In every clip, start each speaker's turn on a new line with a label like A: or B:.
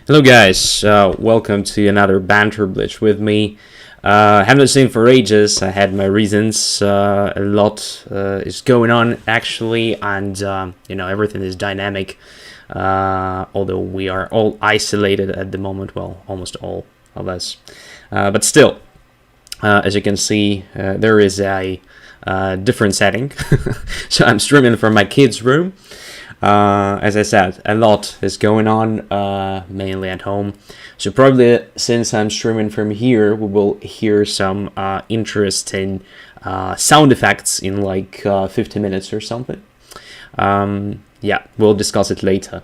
A: Hello guys, welcome to another Banter Blitz with me. Haven't seen for ages. I had my reasons. A lot is going on actually, and everything is dynamic. Although we are all isolated at the moment, well, almost all of us. But still, as you can see, there is a different setting. So I'm streaming from my kids' room. As I said, a lot is going on, mainly at home. So probably since I'm streaming from here, we will hear some interesting sound effects in like 50 minutes or something. Yeah, we'll discuss it later.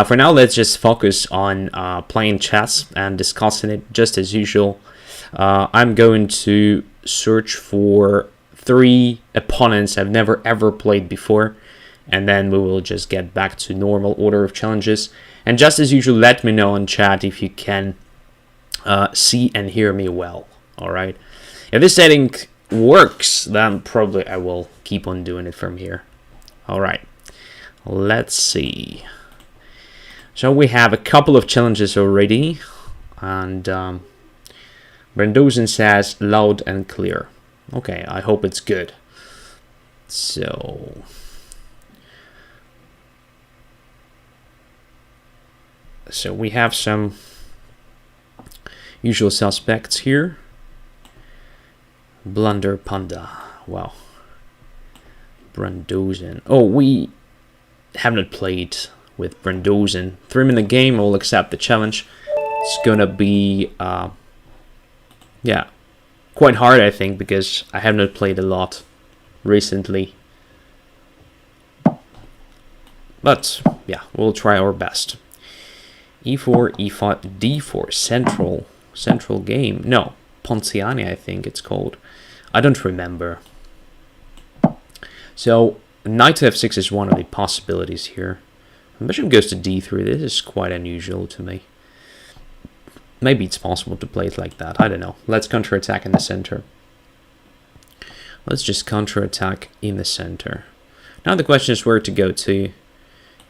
A: For now, let's just focus on playing chess and discussing it just as usual. I'm going to search for 3 opponents I've never ever played before. And then we will just get back to normal order of challenges. And just as usual, let me know in chat if you can see and hear me well. Alright. If this setting works, then probably I will keep on doing it from here. Alright. Let's see. So we have a couple of challenges already. And Brandozin says loud and clear. Okay, I hope it's good. So we have some usual suspects here. BlunderPanda. Wow. Brandozin. Oh, we haven't played with Brandozin. 3-minute game. I'll accept the challenge. It's gonna be, yeah, quite hard, I think, because I have not played a lot recently. But yeah, we'll try our best. E4, E5, D4, central game. No, Ponciani, I think it's called. I don't remember. So, knight to F6 is one of the possibilities here. Bishop goes to D3. This is quite unusual to me. Maybe it's possible to play it like that. I don't know. Let's counterattack in the center. Let's just counterattack in the center. Now the question is where to go to.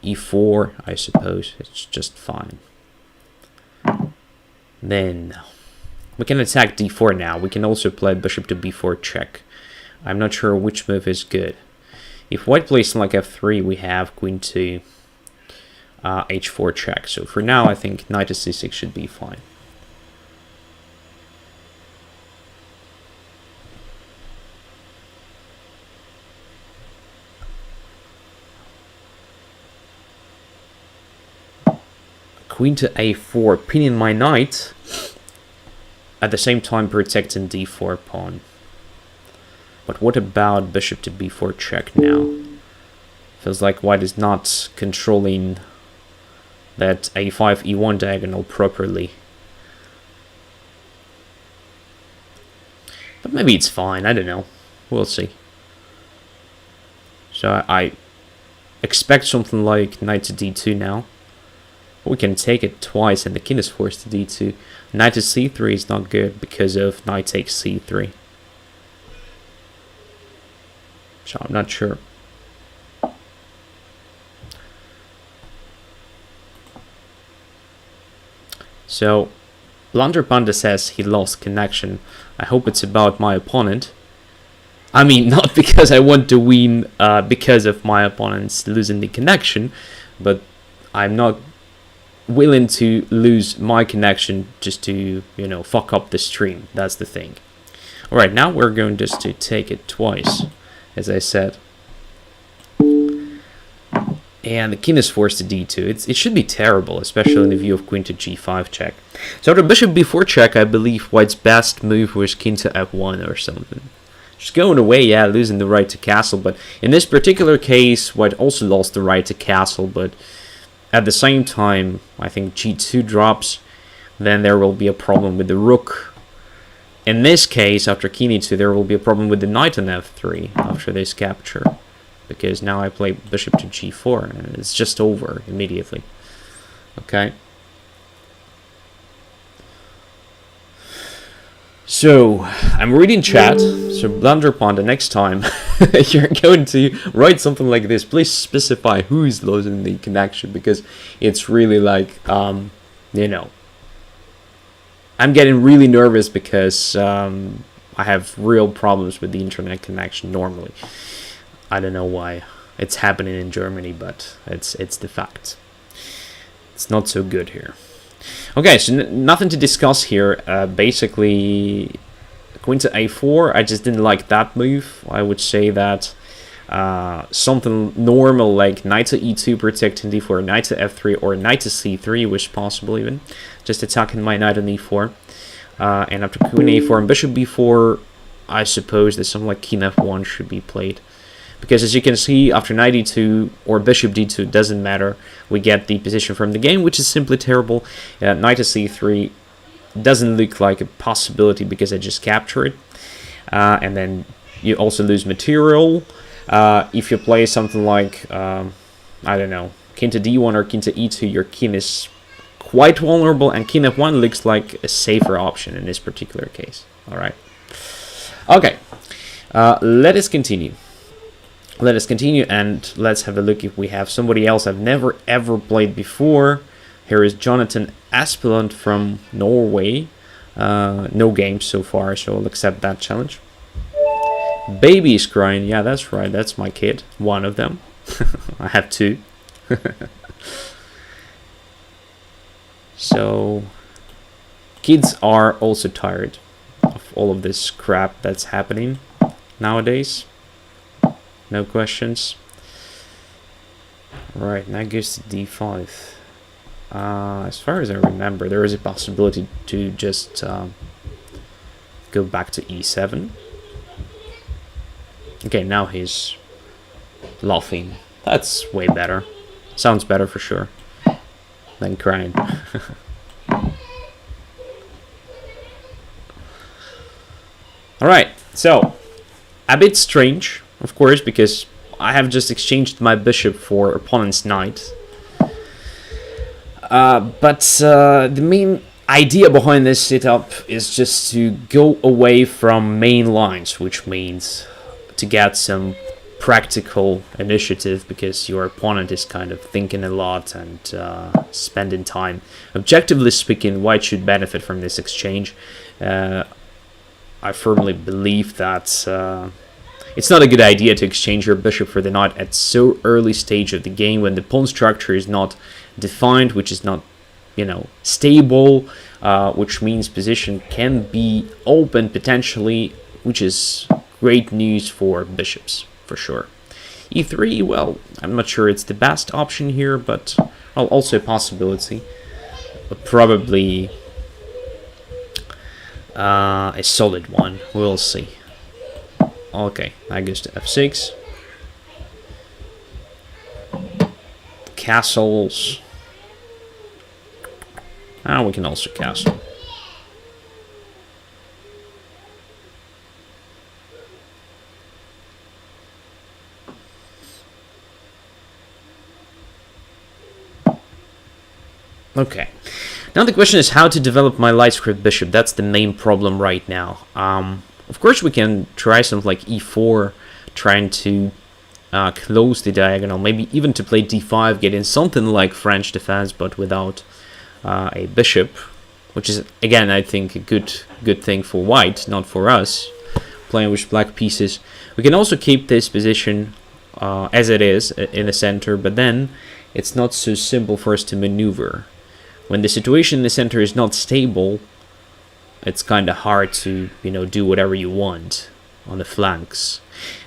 A: E4, I suppose. It's just fine. Then we can attack D4 now. We can also play bishop to B4 check. I'm not sure which move is good. If white plays like F3, we have queen to H4 check. So for now, I think knight to C6 should be fine. Queen to A4, pinning my knight, at the same time protecting D4 pawn. But what about bishop to B4 check now? Feels like white is not controlling that A5 E1 diagonal properly. But maybe it's fine, I don't know. We'll see. So I expect something like knight to D2 now. We can take it twice and the king is forced to D2. Knight to C3 is not good because of knight takes C3. So I'm not sure. So BlunderPanda says he lost connection. I hope it's about my opponent. I mean, not because I want to win because of my opponent's losing the connection, but I'm not willing to lose my connection just to, fuck up the stream. That's the thing. Alright, now we're going just to take it twice, as I said. And the king is forced to D2. It should be terrible, especially in the view of queen to G5 check. So after bishop B4 check, I believe white's best move was king to F1 or something. Just going away, yeah, losing the right to castle. But in this particular case, white also lost the right to castle, but at the same time, I think G2 drops, then there will be a problem with the rook. In this case, after king E2, there will be a problem with the knight on F3 after this capture. Because now I play bishop to G4, and it's just over immediately. Okay. So, I'm reading chat, so BlunderPanda, next time you're going to write something like this, please specify who is losing the connection, because it's really like, you know, I'm getting really nervous because I have real problems with the internet connection normally. I don't know why it's happening in Germany, but it's the fact. It's not so good here. Okay, so nothing to discuss here. Basically, queen to a4. I just didn't like that move. I would say that something normal like knight to e2 protecting d4, knight to f3, or knight to c3 was possible even. Just attacking my knight on e4. And after queen a4 and bishop b4, I suppose that something like king f1 should be played. Because as you can see, after knight e2 or bishop d2, it doesn't matter. We get the position from the game, which is simply terrible. Knight to c3 doesn't look like a possibility because I just capture it. And then you also lose material. If you play something like, I don't know, king to d1 or king to e2, your king is quite vulnerable, and king f1 looks like a safer option in this particular case. All right. Okay. Let us continue. Let us continue, and let's have a look if we have somebody else I've never ever played before. Here is JonatanEspeland from Norway. No games so far, so I'll accept that challenge. Baby is crying. Yeah, that's right. That's my kid. One of them. I have two. So, kids are also tired of all of this crap that's happening nowadays. No questions. Right, now goes to d5. As far as I remember, there is a possibility to just go back to e7. Okay, now he's laughing. That's way better. Sounds better for sure than crying. Alright, so a bit strange, of course, because I have just exchanged my bishop for opponent's knight. But the main idea behind this setup is just to go away from main lines, which means to get some practical initiative, because your opponent is kind of thinking a lot and spending time. Objectively speaking, white should benefit from this exchange. I firmly believe that it's not a good idea to exchange your bishop for the knight at so early stage of the game when the pawn structure is not defined, which is not, you know, stable, which means position can be open potentially, which is great news for bishops for sure. e3, well, I'm not sure it's the best option here, but well, also a possibility. Probably a solid one. We'll see. Okay, that goes to f6. Castles. We can also castle. Okay. Now the question is how to develop my light script bishop. That's the main problem right now. Of course, we can try something like e4, trying to close the diagonal. Maybe even to play d5, get in something like French defense, but without a bishop, which is, again, I think a good thing for white, not for us, playing with black pieces. We can also keep this position as it is in the center, but then it's not so simple for us to maneuver. When the situation in the center is not stable, it's kind of hard to, you know, do whatever you want on the flanks.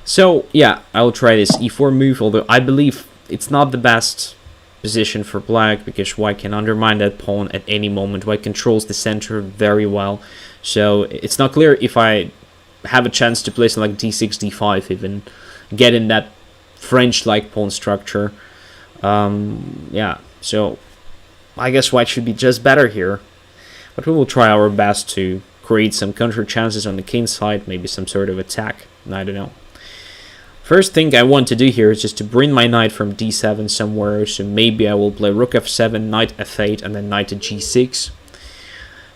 A: So, yeah, I'll try this e4 move, although I believe it's not the best position for black, because white can undermine that pawn at any moment. White controls the center very well, so it's not clear if I have a chance to play something like d6, d5 even, get in that French-like pawn structure. Yeah, so I guess white should be just better here, but we will try our best to create some counter chances on the king side, maybe some sort of attack, I don't know. First thing I want to do here is just to bring my knight from d7 somewhere, so maybe I will play rook f7, knight f8, and then knight to g6.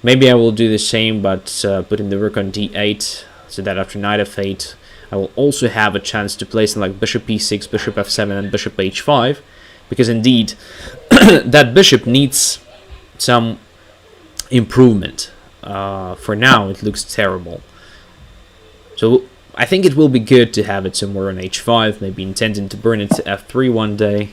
A: Maybe I will do the same, but putting the rook on d8, so that after knight f8, I will also have a chance to play something like bishop e6, bishop f7, and bishop h5, because indeed, that bishop needs some improvement. For now, it looks terrible. So I think it will be good to have it somewhere on h5, maybe intending to burn it to f3 one day.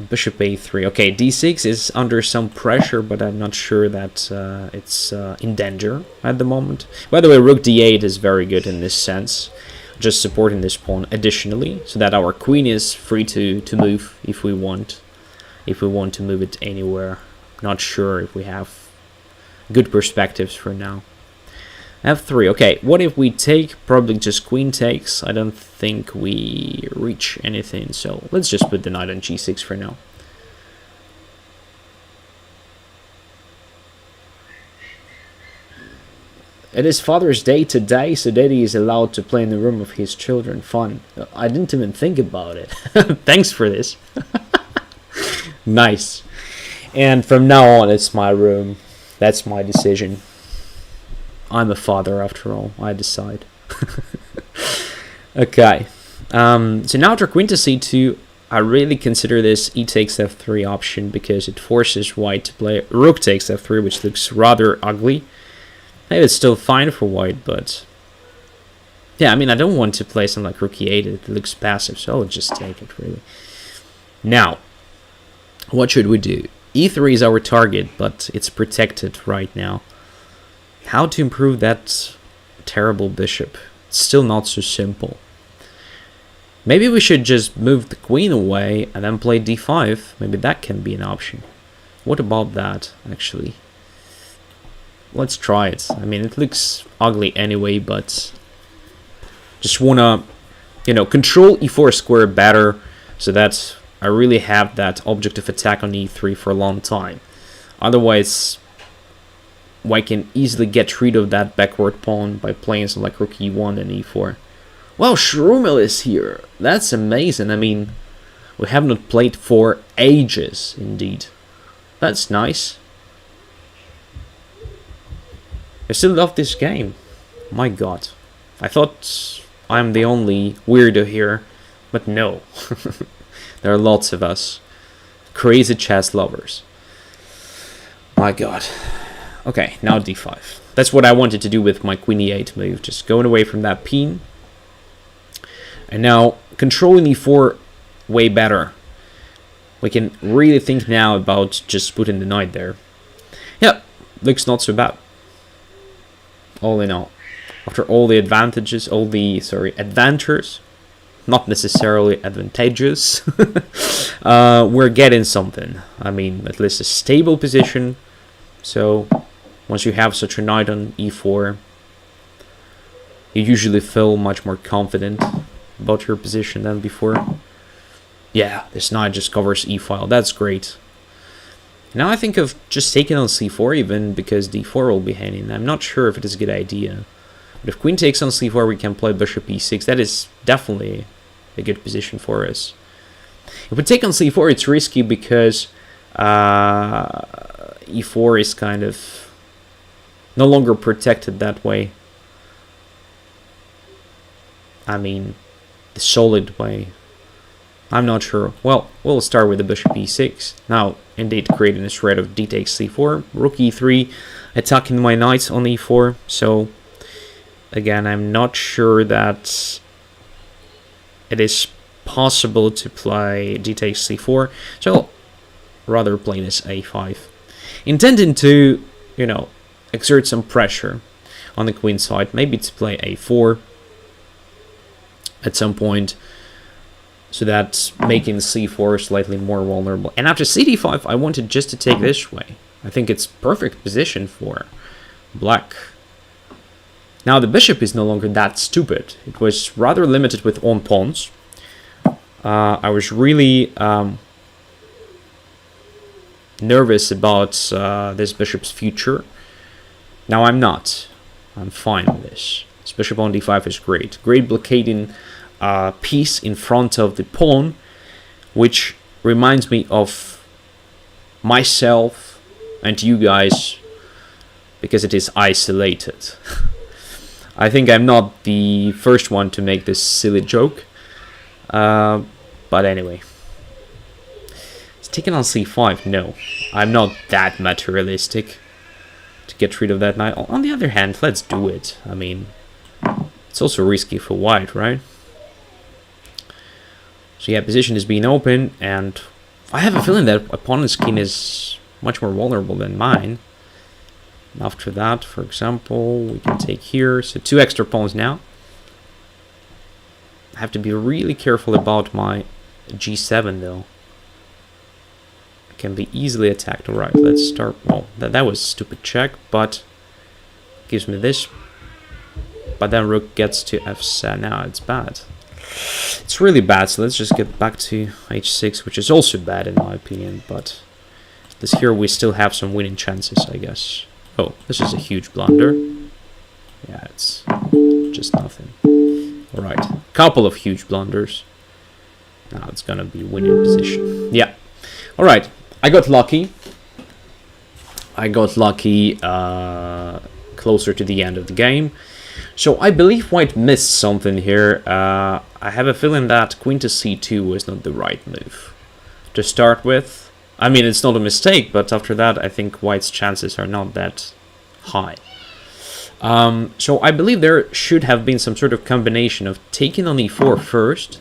A: Bishop a3. Okay, d6 is under some pressure, but I'm not sure that it's in danger at the moment. By the way, rook d8 is very good in this sense, just supporting this pawn additionally, so that our queen is free to move if we want. If we want to move it anywhere. Not sure if we have good perspectives for now. f3. Okay, what if we take? Probably just queen takes. I don't think we reach anything, so let's just put the knight on g6 for now. It is Father's Day today, so Daddy is allowed to play in the room of his children. Fun. I didn't even think about it. Thanks for this. Nice. And from now on, it's my room. That's my decision. I'm a father, after all. I decide. Okay. So now after queen to c2, I really consider this e takes f3 option because it forces white to play rook takes f3, which looks rather ugly. Maybe it's still fine for white, but yeah, I mean, I don't want to play something like rook e8. It looks passive, so I'll just take it, really. Now, what should we do? e3 is our target, but it's protected right now. How to improve that terrible bishop? It's still not so simple. Maybe we should just move the queen away and then play d5. Maybe that can be an option. What about that, actually? Let's try it. I mean, it looks ugly anyway, but just wanna, you know, control e4 square better so that I really have that object of attack on e3 for a long time. Otherwise, white can easily get rid of that backward pawn by playing something like rook e1 and e4. Wow, Shrumel is here. That's amazing. I mean, we have not played for ages, indeed. That's nice. I still love this game. My god. I thought I'm the only weirdo here, but no. There are lots of us. Crazy chess lovers. My god. Okay, now d5. That's what I wanted to do with my queen e8 move. Just going away from that pin. And now, controlling e4 way better. We can really think now about just putting the knight there. Yeah, looks not so bad. All in all. After all the advantages, adventures, not necessarily advantageous, we're getting something. I mean, at least a stable position. So, once you have such a knight on e4, you usually feel much more confident about your position than before. Yeah, this knight just covers e-file. That's great. Now I think of just taking on c4 even, because d4 will be hanging. I'm not sure if it is a good idea. But if queen takes on c4, we can play bishop e6. That is definitely a good position for us. If we take on c4, it's risky because e4 is kind of no longer protected that way. I mean, the solid way. I'm not sure. Well, we'll start with the bishop e6. Now, indeed, creating a threat of d takes c4, rook e3, attacking my knights on e4. So, again, I'm not sure that it is possible to play d takes c4. So, rather play this a5. Intending to, you know, exert some pressure on the queen side. Maybe to play a4 at some point, so that's making c4 slightly more vulnerable. And after cd5, I wanted just to take this way. I think it's perfect position for black. Now the bishop is no longer that stupid. It was rather limited with on pawns. I was really nervous about this bishop's future. Now I'm not. I'm fine with this. This bishop on d5 is great. Great blockading piece in front of the pawn, which reminds me of myself and you guys, because it is isolated. I think I'm not the first one to make this silly joke, but anyway. Taking on c5, no. I'm not that materialistic to get rid of that knight. On the other hand, let's do it. I mean, it's also risky for white, right? So yeah, position is being open, and I have a feeling that opponent's king is much more vulnerable than mine. After that, for example, we can take here. So 2 extra pawns now. I have to be really careful about my g7 though. I can be easily attacked. Alright, let's start. Well, that was a stupid check, but gives me this. But then rook gets to f7. Now it's bad. It's really bad, so let's just get back to h6, which is also bad in my opinion, but this here we still have some winning chances, I guess. Oh, this is a huge blunder. Yeah, it's just nothing. Alright, couple of huge blunders. Now it's gonna be winning position. Yeah. Alright, I got lucky. I got lucky closer to the end of the game. So I believe white missed something here. I have a feeling that queen to c2 was not the right move to start with. I mean, it's not a mistake, but after that, I think white's chances are not that high. So I believe there should have been some sort of combination of taking on e4 first,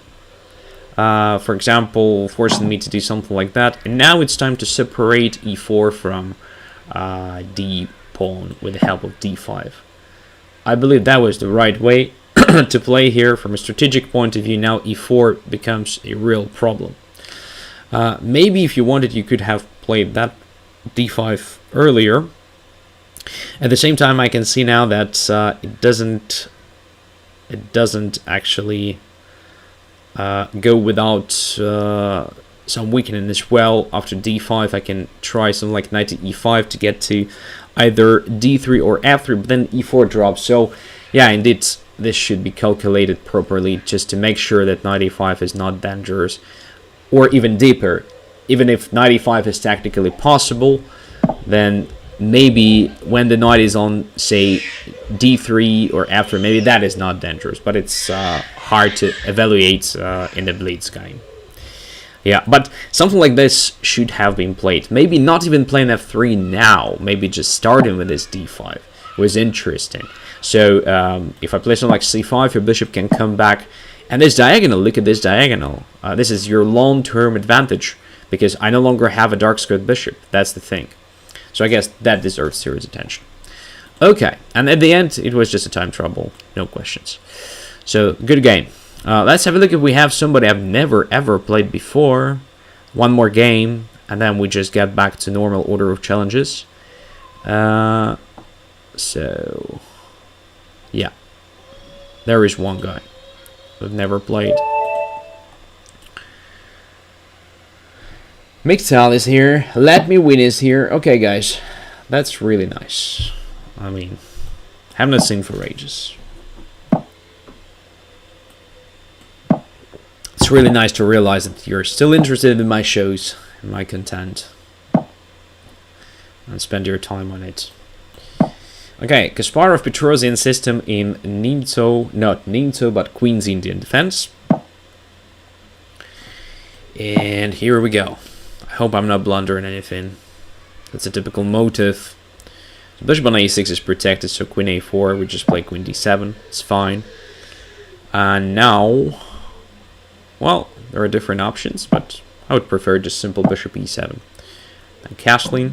A: for example, forcing me to do something like that, and now it's time to separate e4 from d pawn with the help of d5. I believe that was the right way to play here. From a strategic point of view, now e4 becomes a real problem. Maybe if you wanted, you could have played that d5 earlier. At the same time, I can see now that it doesn't actually go without some weakening as well. After d5, I can try something like knight to e5 to get to either d3 or f3, but then e4 drops. So yeah, indeed, this should be calculated properly just to make sure that knight e5 is not dangerous, or even deeper. Even if knight e5 is tactically possible, then maybe when the knight is on, say, d3 or f3, maybe that is not dangerous, but it's hard to evaluate in the Blitz game. Yeah, but something like this should have been played. Maybe not even playing f3 now, maybe just starting with this d5 was interesting. So if I play something like c5, your bishop can come back, and this diagonal, look at this diagonal. This is your long-term advantage, because I no longer have a dark-squared bishop. That's the thing. So I guess that deserves serious attention. Okay, and at the end, it was just a time trouble, no questions. So, good game. Let's have a look if we have somebody I've never ever played before. One more game, and then we just get back to normal order of challenges. So, yeah. There is one guy we've never played. Miktal is here. Let Me Win is here. Okay, guys. That's really nice. I mean, haven't not seen for ages. It's really nice to realize that you're still interested in my shows and my content, and spend your time on it. Okay, Kasparov Petrosian system in Nimzo, not Nimzo, but Queen's Indian defense. And here we go. I hope I'm not blundering anything. That's a typical motive. So bishop on a6 is protected, so queen a4, we just play queen d7. It's fine. And now, well, there are different options, but I would prefer just simple bishop e7. And castling.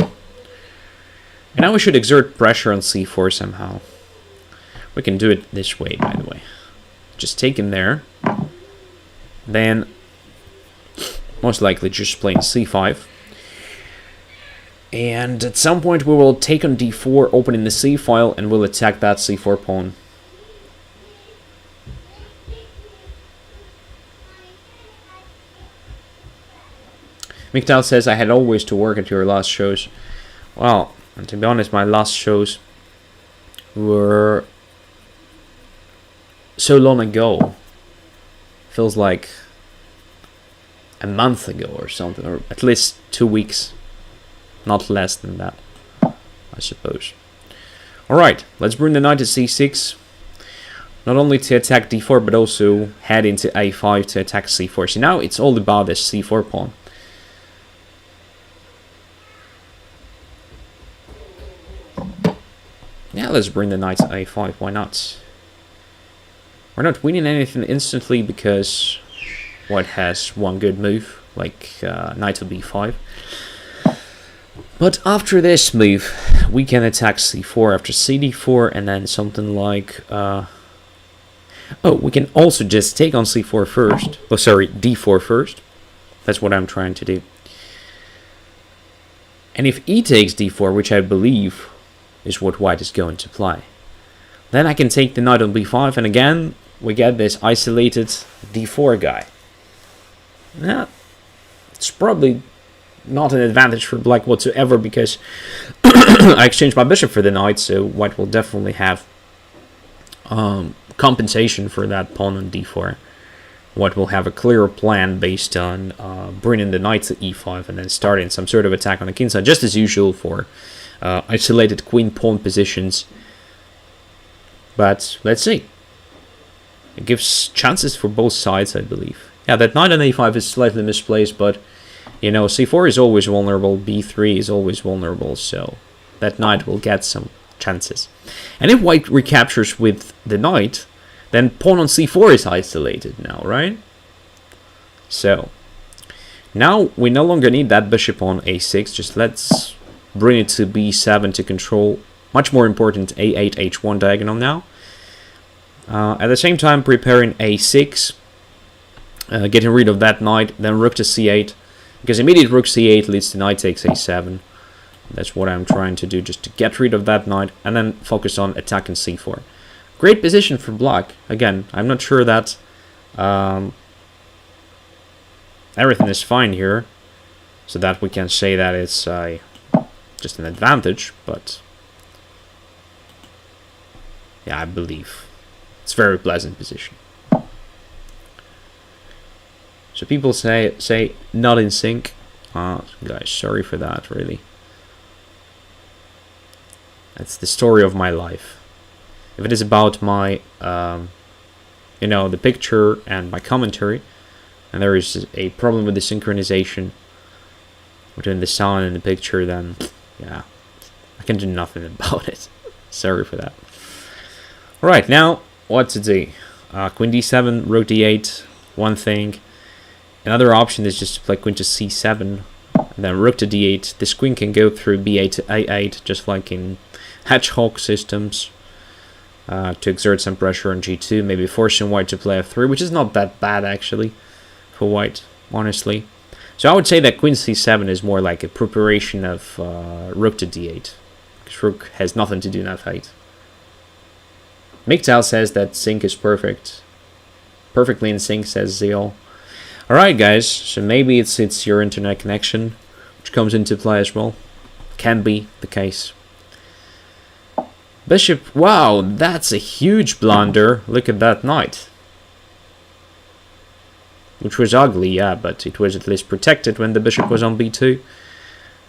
A: And now we should exert pressure on c4 somehow. We can do it this way, by the way. Just take him there. Then, most likely just playing c5. And at some point we will take on d4, opening the c file, and we'll attack that c4 pawn. Miktal says, I had always to work at your last shows. Well, and to be honest, my last shows were so long ago. Feels like a month ago or something, or at least 2 weeks. Not less than that, I suppose. Alright, let's bring the knight to c6. Not only to attack d4, but also head into a5 to attack c4. So now it's all about this c4 pawn. Yeah, let's bring the knight to a5. Why not? We're not winning anything instantly because white has one good move, like knight to b5. But after this move, we can attack c4 after cd4, and then something like... oh, we can also just take on c4 first. Oh, sorry, d4 first. That's what I'm trying to do. And if e takes d4, which I believe is what white is going to play, then I can take the knight on b5, and again, we get this isolated d4 guy. Yeah, it's probably not an advantage for black whatsoever, because I exchanged my bishop for the knight, so white will definitely have compensation for that pawn on d4. White will have a clearer plan based on bringing the knight to e5 and then starting some sort of attack on the king side, just as usual for isolated queen-pawn positions. But let's see. It gives chances for both sides, I believe. Yeah, that knight on a5 is slightly misplaced, but you know, c4 is always vulnerable, b3 is always vulnerable, so that knight will get some chances. And if white recaptures with the knight, then pawn on c4 is isolated now, right? So now we no longer need that bishop on a6. Just let's bring it to b7 to control much more important a8, h1 diagonal now. At the same time, preparing a6, getting rid of that knight, then rook to c8, because immediate rook c8 leads to knight takes a7. That's what I'm trying to do, just to get rid of that knight and then focus on attacking c4. Great position for black. Again, I'm not sure that everything is fine here, so that we can say that it's just an advantage, but yeah, I believe it's a very pleasant position. So people say not in sync. Guys, sorry for that, really. That's the story of my life. If it is about my, you know, the picture and my commentary, and there is a problem with the synchronization between the sound and the picture, then, yeah, I can do nothing about it. Sorry for that. Alright, now, what to do? Queen d7, rook d8, one thing. Another option is just to play queen to c7, and then rook to d8. This queen can go through b8 to a8, just like in hedgehog systems. To exert some pressure on g2, maybe forcing white to play f3, which is not that bad actually for white, honestly. So I would say that queen c7 is more like a preparation of rook to d8, because rook has nothing to do in f8. MGTOW says that sync is perfect. Perfectly in sync, says Zeal. Alright guys, so maybe it's your internet connection which comes into play as well. Can be the case. Bishop, wow, that's a huge blunder. Look at that knight. Which was ugly, yeah, but it was at least protected when the bishop was on b2.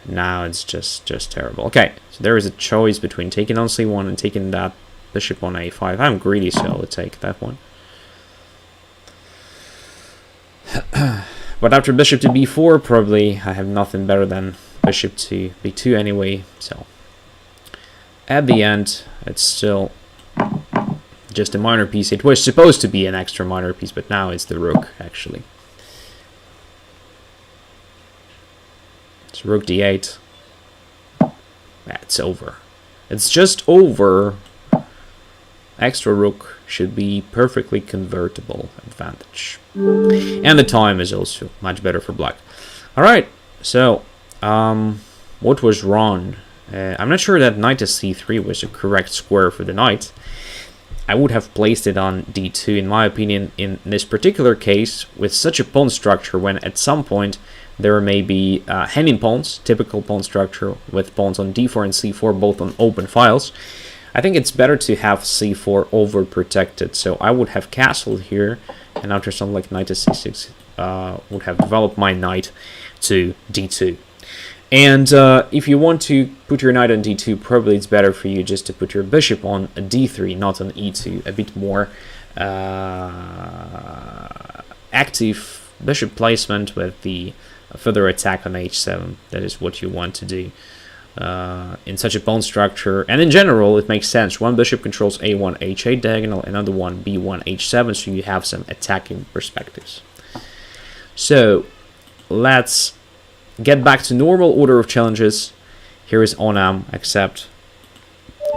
A: Now it's just terrible. Okay, so there is a choice between taking on c1 and taking that bishop on a5. I'm greedy, so I'll take that one. But after bishop to b4, probably I have nothing better than bishop to b2 anyway, so... At the end, it's still just a minor piece. It was supposed to be an extra minor piece, but now it's the rook, actually. It's rook d8. It's over. It's just over. Extra rook should be perfectly convertible advantage. And the time is also much better for black. Alright, so, what was wrong? I'm not sure that knight to c3 was a correct square for the knight. I would have placed it on d2, in my opinion, in this particular case, with such a pawn structure, when at some point there may be hanging pawns, typical pawn structure, with pawns on d4 and c4, both on open files. I think it's better to have c4 overprotected, so I would have castled here, and after something like knight to c6, would have developed my knight to d2. And if you want to put your knight on d2, probably it's better for you just to put your bishop on a d3, not on e2. A bit more active bishop placement with the further attack on h7. That is what you want to do. in such a pawn structure. And in general, it makes sense. One bishop controls a1, h8 diagonal, another one b1, h7, so you have some attacking perspectives. So let's get back to normal order of challenges. Here is Onam, accept.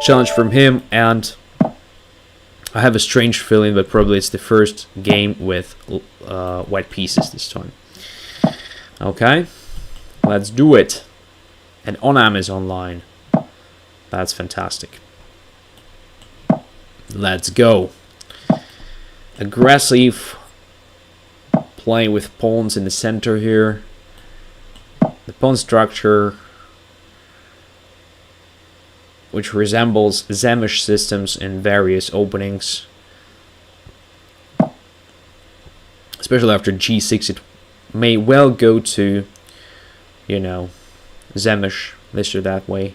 A: Challenge from him, and I have a strange feeling, but probably it's the first game with white pieces this time. Okay, let's do it. And Onam is online. That's fantastic. Let's go. Aggressive. Playing with pawns in the center here. The pawn structure, which resembles Zamish systems in various openings. Especially after g6, it may well go to, you know, Zamish this or that way,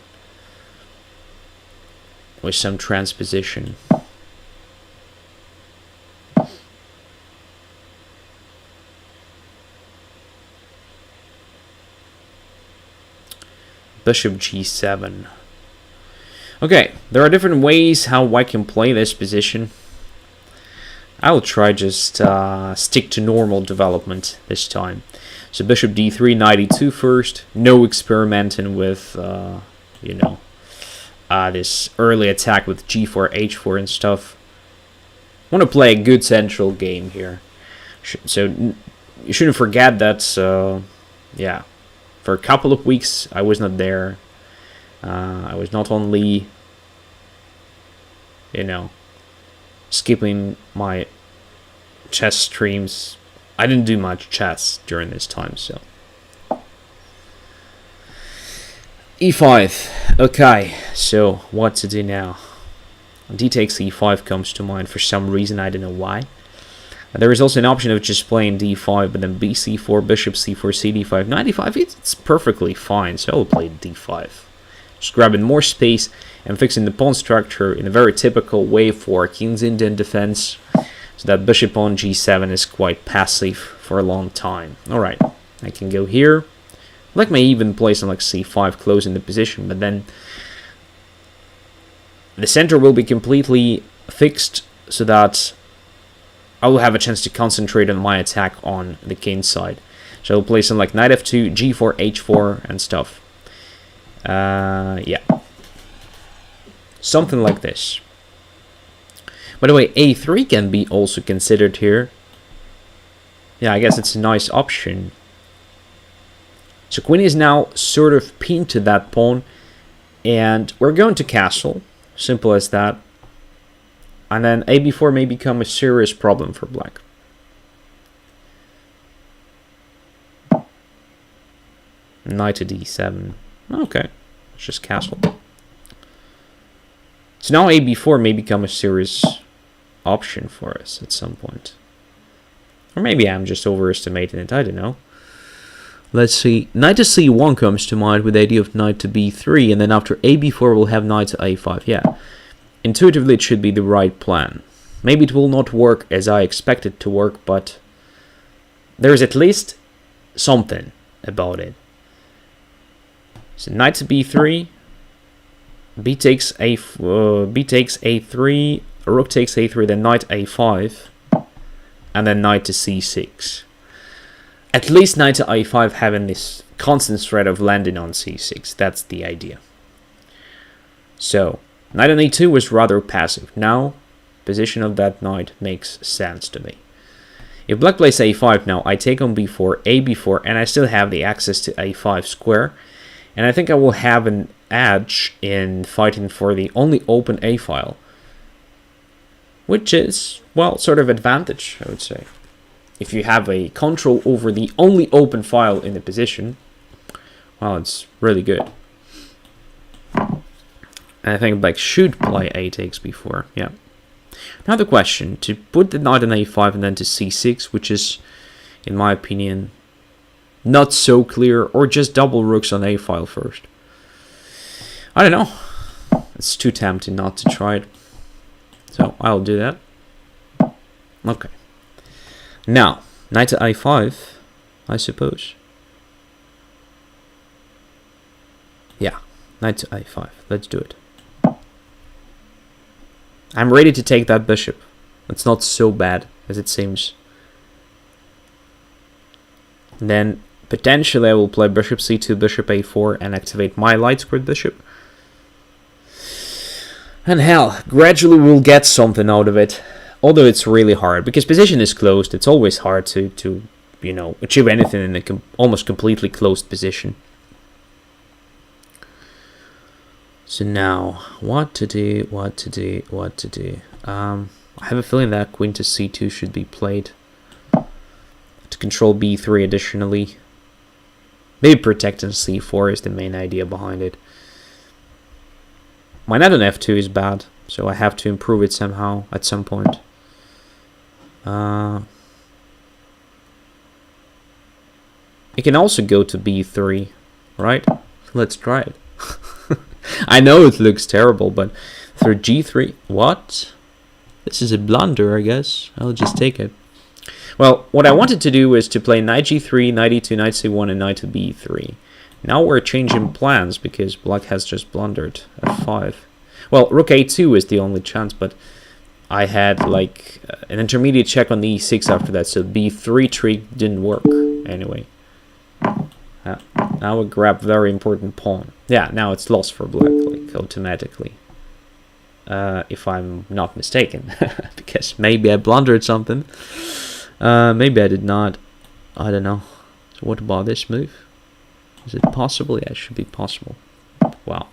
A: with some transposition. Bishop g7. Okay, there are different ways how white can play this position. I will try just stick to normal development this time. So bishop d3, knight e2 first. No experimenting with, you know, this early attack with g4, h4 and stuff. I want to play a good central game here. So you shouldn't forget that, yeah, for a couple of weeks I was not there. I was not only, you know, skipping my chess streams. I didn't do much chess during this time, so. e5. Okay, so what to do now? D takes e5 comes to mind for some reason, I don't know why. There is also an option of just playing d5, but then bc4, bishop c4, cd5, knight e5. It's perfectly fine, so I'll play d5. Just grabbing more space and fixing the pawn structure in a very typical way for King's Indian defense. So that bishop on g7 is quite passive for a long time. Alright, I can go here. I like my even place on like c5, closing the position, but then the center will be completely fixed so that I will have a chance to concentrate on my attack on the king side. So I'll play some like knight f2, g4, h4 and stuff. Yeah. Something like this. By the way, a3 can be also considered here. Yeah, I guess it's a nice option. So queen is now sort of pinned to that pawn. And we're going to castle. Simple as that. And then ab4 may become a serious problem for black. Knight to d7. Okay, it's just castle. So now ab4 may become a serious option for us at some point. Or maybe I'm just overestimating it, I don't know. Let's see, knight to c1 comes to mind with the idea of knight to b3, and then after ab4 we'll have knight to a5, yeah. Intuitively it should be the right plan. Maybe it will not work as I expect it to work, but there's at least something about it. So knight to b3, b takes a3, rook takes a3, then knight a5, and then knight to c6. At least knight to a5 having this constant threat of landing on c6. That's the idea. So knight on e2 was rather passive. Now position of that knight makes sense to me. If black plays a5 now, I take on b4, ab4, and I still have the access to a5 square. And I think I will have an edge in fighting for the only open a file. Which is, well, sort of advantage, I would say. If you have a control over the only open file in the position, well, it's really good. And I think black should play a takes b4, yeah. Now the question, to put the knight on a5 and then to c6, which is, in my opinion, not so clear, or just double rooks on a file first. I don't know. It's too tempting not to try it. So I'll do that. Okay. Now, knight to a5, I suppose. Yeah, Knight to a5. Let's do it. I'm ready to take that bishop. It's not so bad as it seems. And then potentially I will play bishop c2, bishop a4, and activate my light squared bishop. And hell, gradually we'll get something out of it. Although it's really hard, because position is closed. It's always hard to you know, achieve anything in a almost completely closed position. So now, what to do? I have a feeling that queen to c2 should be played to control b3 additionally. Maybe protecting c4 is the main idea behind it. My knight on f2 is bad, so I have to improve it somehow at some point. It can also go to b3, right? Let's try it. I know it looks terrible, but through g3... What? This is a blunder, I guess. I'll just take it. Well, what I wanted to do was to play knight g3, knight e2, knight c1, and knight to b3. Now we're changing plans because black has just blundered f5. Well, rook a2 is the only chance, but I had like an intermediate check on the e6 after that, so b3 trick didn't work anyway. Now we grab very important pawn. Yeah, now it's lost for black, like automatically. If I'm not mistaken, because maybe I blundered something. Maybe I did not. I don't know. So what about this move? Is it possible? Yeah, it should be possible. Wow.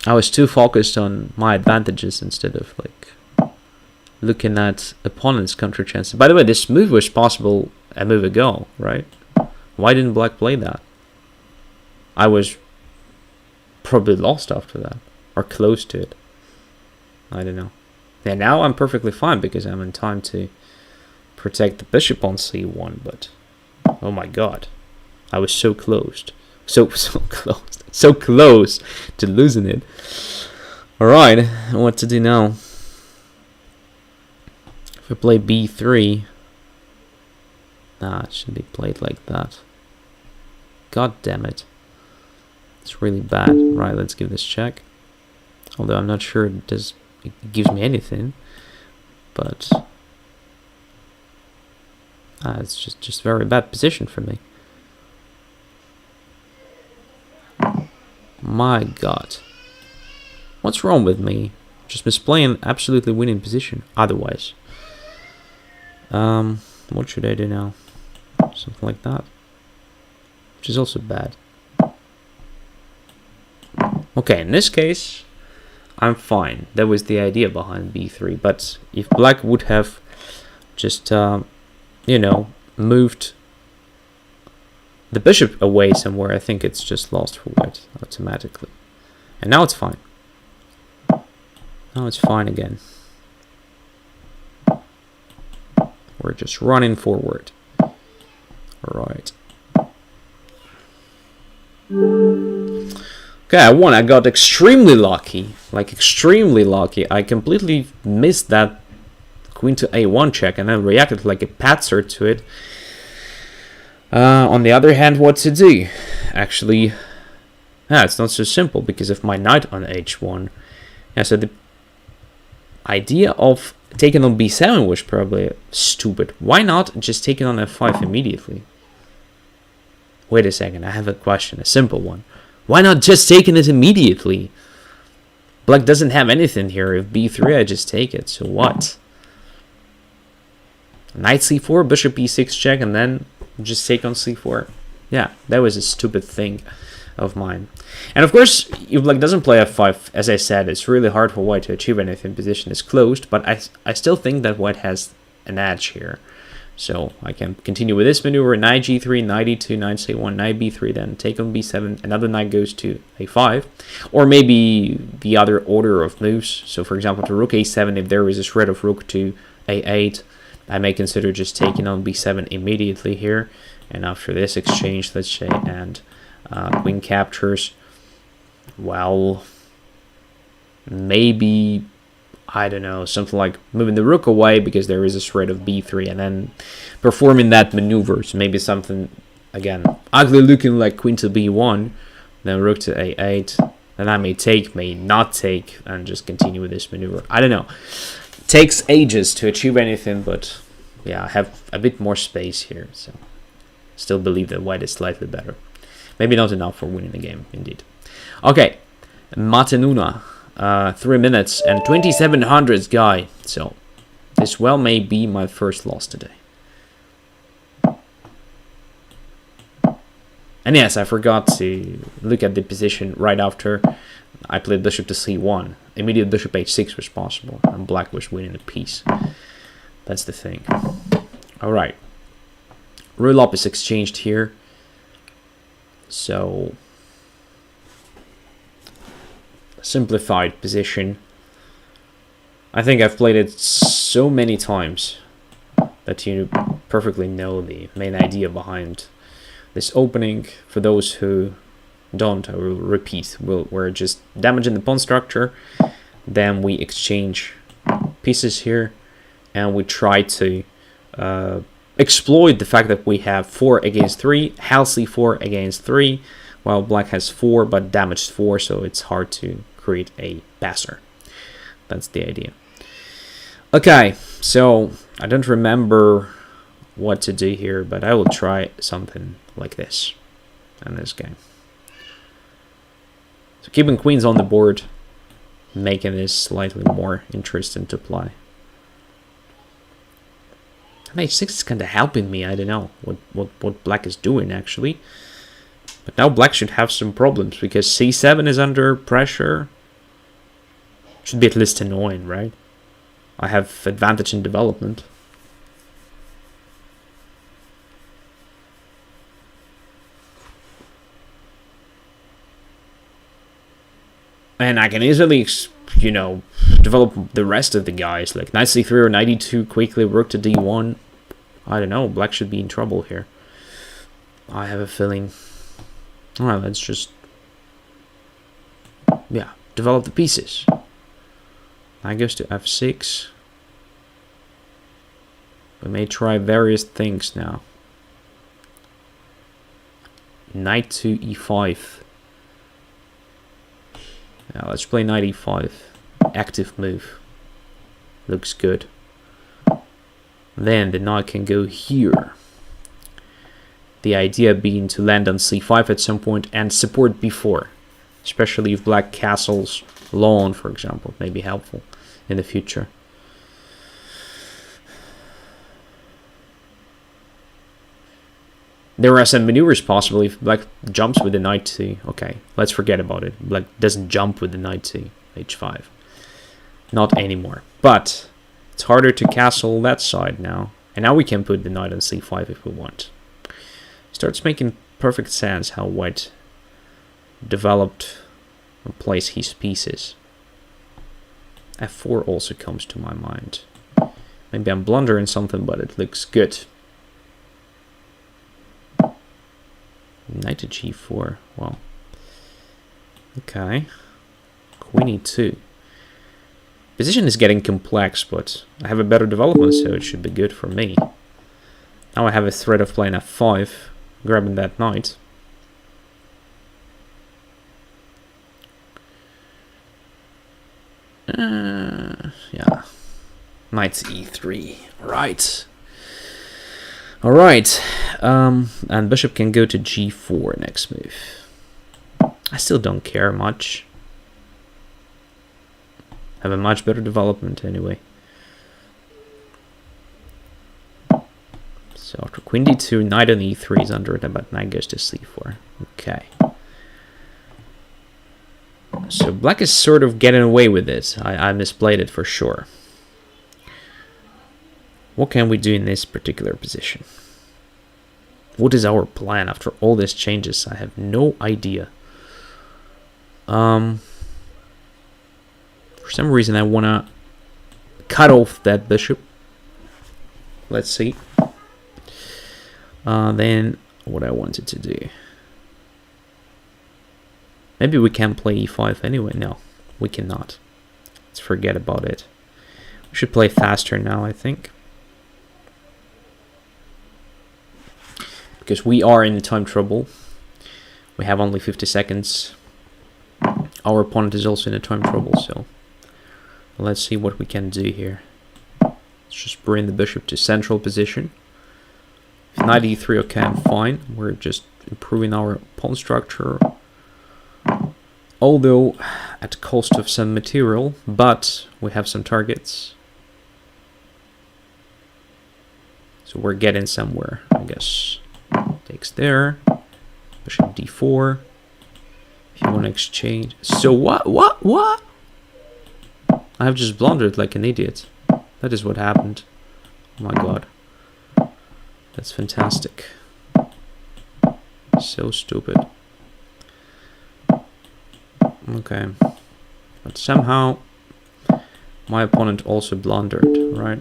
A: I was too focused on my advantages instead of like looking at opponent's counter chances. By the way, this move was possible a move ago, right? Why didn't black play that? I was probably lost after that, or close to it. I don't know. Yeah, now I'm perfectly fine because I'm in time to protect the bishop on c1, but oh my god, I was so close. So close to losing it. Alright, what to do now? If I play b3, nah, it shouldn't be played like that. God damn it. It's really bad. Right, let's give this check. Although I'm not sure it gives me anything. But it's just very bad position for me. My god. What's wrong with me? Just misplaying absolutely winning position otherwise. What should I do now? Something like that. Which is also bad. Okay, in this case, I'm fine. That was the idea behind b3. But if black would have just, you know, moved the bishop away somewhere, I think it's just lost for white automatically. And now it's fine. Now it's fine again. We're just running forward. Alright. Okay, I won. I got extremely lucky. Like, extremely lucky. I completely missed that queen to a1 check and then reacted like a patzer to it. On the other hand, what to do? Actually, it's not so simple because of my knight on h1. Yeah, so the idea of taking on b7 was probably stupid. Why not just take it on f5 immediately? Wait a second, I have a question, a simple one. Why not just taking it immediately? Black doesn't have anything here. If b3, I just take it. So what? Knight c4, bishop e6 check, and then just take on c4. Yeah, that was a stupid thing of mine. And of course, if black doesn't play f5, as I said, it's really hard for white to achieve anything. Position is closed, but I still think that white has an edge here. So I can continue with this maneuver, knight g3, knight e2, knight c1, knight b3, then take on b7, another knight goes to a5, or maybe the other order of moves. So for example, to rook a7, if there is a threat of rook to a8, I may consider just taking on b7 immediately here, and after this exchange, let's say, and queen captures, well, maybe, I don't know, something like moving the rook away because there is a threat of b3 and then performing that maneuver. So maybe something, again, ugly looking like queen to b1, then rook to a8. Then I may take, may not take, and just continue with this maneuver. I don't know. It takes ages to achieve anything, but yeah, I have a bit more space here, so still believe that white is slightly better. Maybe not enough for winning the game, indeed. Okay, Matenuna, 3 minutes and 2700s guy. So this well may be my first loss today. And yes, I forgot to look at the position right after I played bishop to c1. Immediate bishop h6 was possible, and black was winning the piece. That's the thing. Alright. Rook up is exchanged here. So, simplified position. I think I've played it so many times that you perfectly know the main idea behind this opening. For those who don't, I will repeat. We're just damaging the pawn structure, then we exchange pieces here, and we try to exploit the fact that we have 4 against 3, healthy 4 against 3, while black has 4 but damaged 4, so it's hard to create a passer. That's the idea. Okay, so I don't remember what to do here, but I will try something like this in this game. So keeping queens on the board, making this slightly more interesting to play. h6 is kind of helping me. I don't know what black is doing actually, but now black should have some problems because c7 is under pressure. Should be at least annoying, right? I have advantage in development. And I can easily, you know, develop the rest of the guys, like knight c3 or knight e2 quickly, rook to d1. I don't know, black should be in trouble here. I have a feeling. Alright, let's just, yeah, develop the pieces. Knight goes to f6. We may try various things now. Knight to e5. Now let's play knight e5. Active move. Looks good. Then the knight can go here. The idea being to land on c5 at some point and support b4. Especially if black castles lawn, for example. May be helpful in the future. There are some maneuvers possible if black jumps with the knight to... Okay, let's forget about it. Black doesn't jump with the knight to h5. Not anymore. But it's harder to castle that side now. And now we can put the knight on c5 if we want. Starts making perfect sense how white developed and placed his pieces. f4 also comes to my mind. Maybe I'm blundering something, but it looks good. Knight to g4. Well, okay. Queen e2. Position is getting complex, but I have a better development, so it should be good for me. Now I have a threat of playing f5, grabbing that knight. Yeah. Knight to e3. Right. Alright, and bishop can go to g4 next move. I still don't care much. Have a much better development anyway. So after queen d2, knight on e3 is under it, but knight goes to c4. Okay. So black is sort of getting away with it. I misplayed it for sure. What can we do in this particular position? What is our plan after all these changes? I have no idea. For some reason I want to cut off that bishop. Let's see. Then what I wanted to do. Maybe we can play e5 anyway. No, we cannot. Let's forget about it. We should play faster now, I think. Because we are in time trouble. We have only 50 seconds. Our opponent is also in a time trouble, so let's see what we can do here. Let's just bring the bishop to central position. Knight e3, okay, I'm fine. We're just improving our pawn structure. Although at the cost of some material, but we have some targets. So we're getting somewhere, I guess. Takes there. Bishop d4. If you want to exchange. So what? I have just blundered like an idiot. That is what happened. Oh my god. That's fantastic. So stupid. Okay. But somehow my opponent also blundered, right?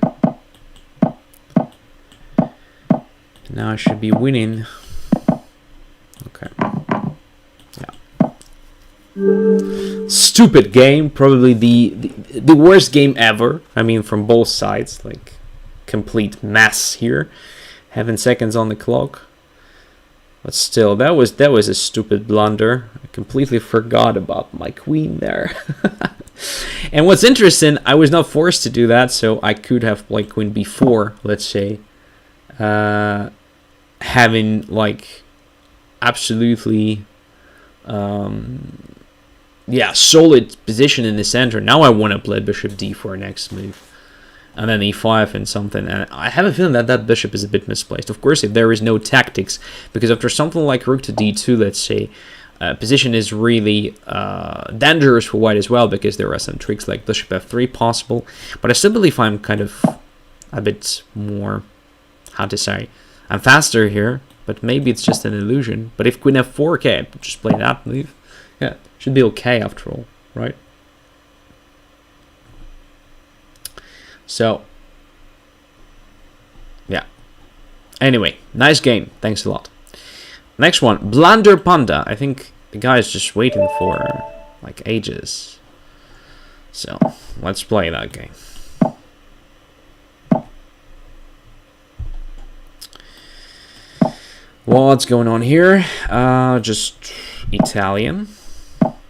A: Now I should be winning. Okay. Yeah. Stupid game. Probably the worst game ever. I mean, from both sides. Like, complete mess here. Having seconds on the clock. But still, that was a stupid blunder. I completely forgot about my queen there. And what's interesting, I was not forced to do that, so I could have played queen b4, let's say. Having, like, absolutely, yeah, solid position in the center. Now I want to play bishop d4 next move. And then e5 and something, and I have a feeling that that bishop is a bit misplaced. Of course, if there is no tactics, because after something like rook to d2, let's say, position is really dangerous for white as well, because there are some tricks like bishop f3 possible. But I still believe I'm kind of a bit more, how to say, I'm faster here, but maybe it's just an illusion. But if queen f4, okay, just play that move. Yeah, should be okay after all, right? So, yeah. Anyway, nice game. Thanks a lot. Next one, BlunderPanda. I think the guy is just waiting for, like, ages. So, let's play that game. What's going on here? Just Italian.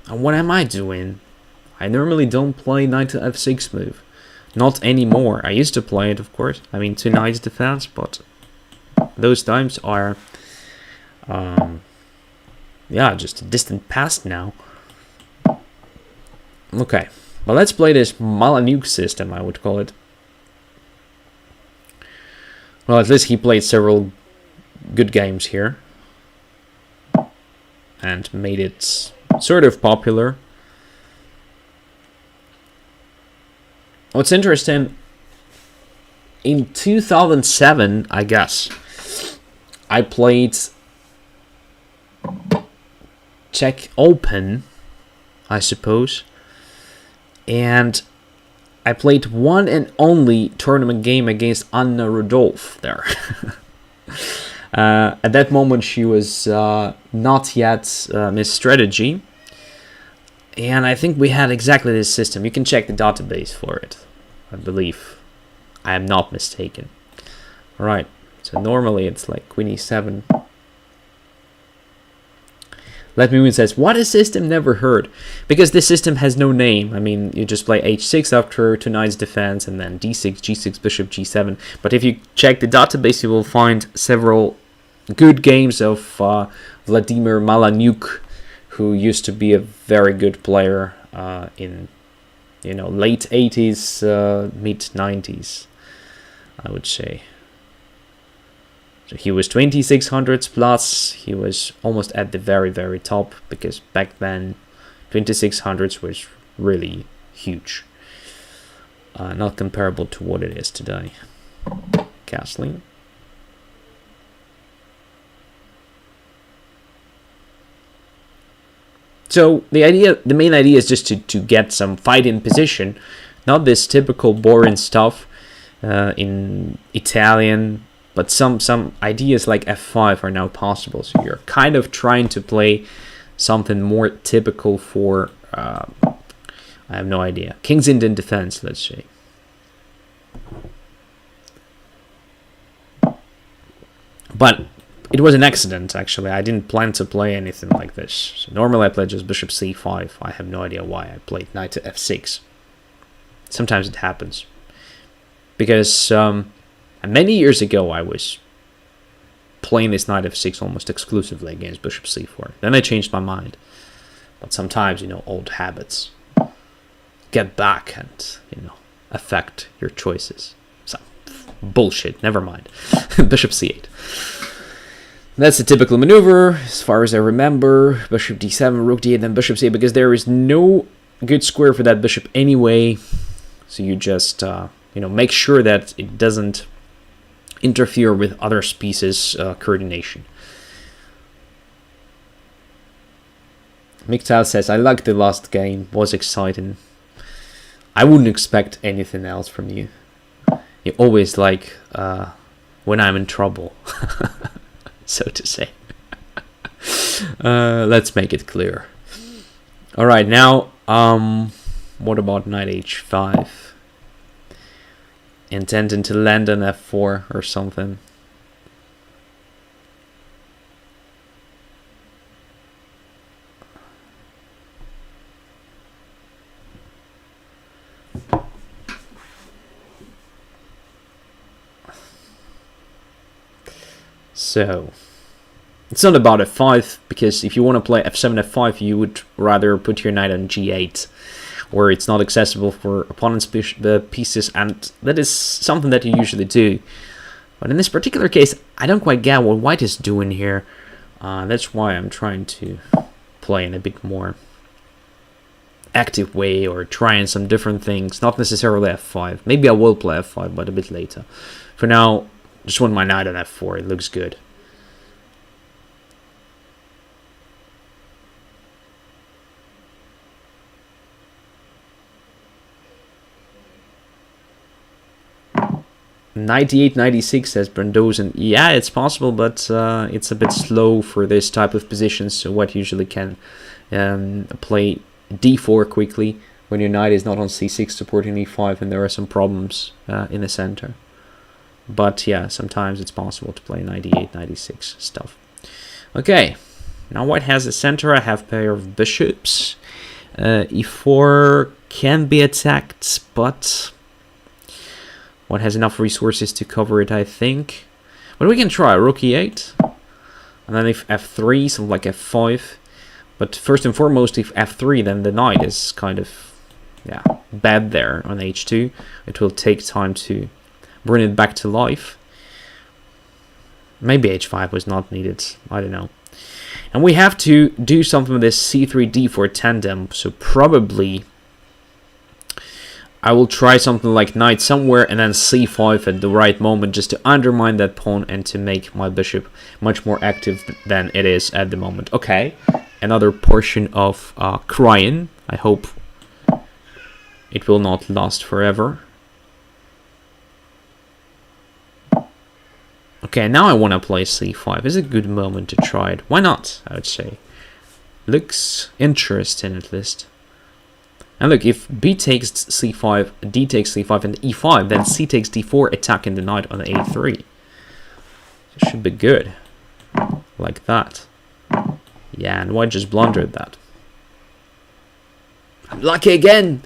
A: And what am I doing? I normally don't play knight to f6 move. Not anymore. I used to play it, of course. I mean, 2 knights defense, but those times are, yeah, just a distant past now. Okay, well, let's play this Malanuk system, I would call it. Well, at least he played several good games here and made it sort of popular. What's interesting, in 2007, I guess, I played Czech Open, I suppose, and I played one and only tournament game against Anna Rudolph there. At that moment, she was not yet Miss Strategy. And I think we had exactly this system. You can check the database for it, I believe. I am not mistaken. Alright, so normally it's like queen e7. Let Me Win says, what a system, never heard. Because this system has no name. I mean, you just play h6 after 2 knights defense, and then d6, g6, bishop, g7. But if you check the database, you will find several good games of Vladimir Malanuk, who used to be a very good player in, you know, late 80s, mid 90s, I would say. So he was 2600s plus. He was almost at the very, very top, because back then 2600s was really huge. Not comparable to what it is today. Castling. So the main idea is just to get some fight in position, not this typical boring stuff in Italian, but some ideas like f5 are now possible. So you're kind of trying to play something more typical for, I have no idea, King's Indian defense, let's say. But it was an accident, actually. I didn't plan to play anything like this. So normally I play just bishop c5. I have no idea why I played knight to f6. Sometimes it happens. Because many years ago I was playing this knight f6 almost exclusively against bishop c4. Then I changed my mind. But sometimes, you know, old habits get back and, you know, affect your choices. So, bullshit, never mind. Bishop c8. That's a typical maneuver, as far as I remember. Bishop d7, rook d8, then bishop c8, because there is no good square for that bishop anyway. So you just, you know, make sure that it doesn't interfere with other pieces' coordination. Miktal says, I liked the last game, was exciting. I wouldn't expect anything else from you. You always like when I'm in trouble, so to say. Let's make it clear. Alright, now, what about knight h5? Intending to land on f4 or something. So, it's not about f5, because if you want to play f7, f5, you would rather put your knight on g8, where it's not accessible for opponent's pieces, and that is something that you usually do. But in this particular case, I don't quite get what white is doing here. That's why I'm trying to play in a bit more active way, or trying some different things, not necessarily f5. Maybe I will play f5, but a bit later. For now, just want my knight on f4, it looks good. '98, '96 says Brandozen. Yeah, it's possible, but it's a bit slow for this type of positions. So white usually can play d4 quickly when your knight is not on c6 supporting e5, and there are some problems in the center. But yeah, sometimes it's possible to play 98, 96 stuff. Okay, now white has the center. I have a pair of bishops. E4 can be attacked, but white has enough resources to cover it, I think. But we can try rook e8, and then if f3, something like f5. But first and foremost, if f3, then the knight is kind of, yeah, bad there on h2. It will take time to bring it back to life. Maybe h5 was not needed, I don't know. And we have to do something with this c3 d4 tandem, so probably I will try something like knight somewhere and then c5 at the right moment, just to undermine that pawn and to make my bishop much more active than it is at the moment. Okay, another portion of crying. I hope it will not last forever. Okay, now I want to play c5. It's a good moment to try it. Why not, I would say. Looks interesting, at least. And look, if b takes c5, d takes c5, and e5, then c takes d4, attacking the knight on a3. It should be good. Like that. Yeah, and white just blundered that. I'm lucky again!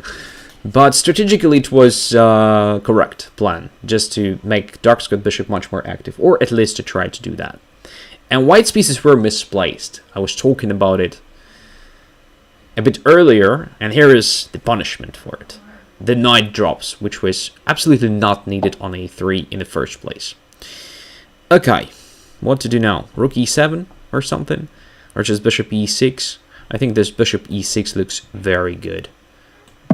A: But strategically it was correct plan, just to make dark's good bishop much more active, or at least to try to do that. And white's pieces were misplaced. I was talking about it a bit earlier, and here is the punishment for it. The knight drops, which was absolutely not needed on a3 in the first place. Okay, what to do now? Rook e7 or something? Or just bishop e6? I think this bishop e6 looks very good.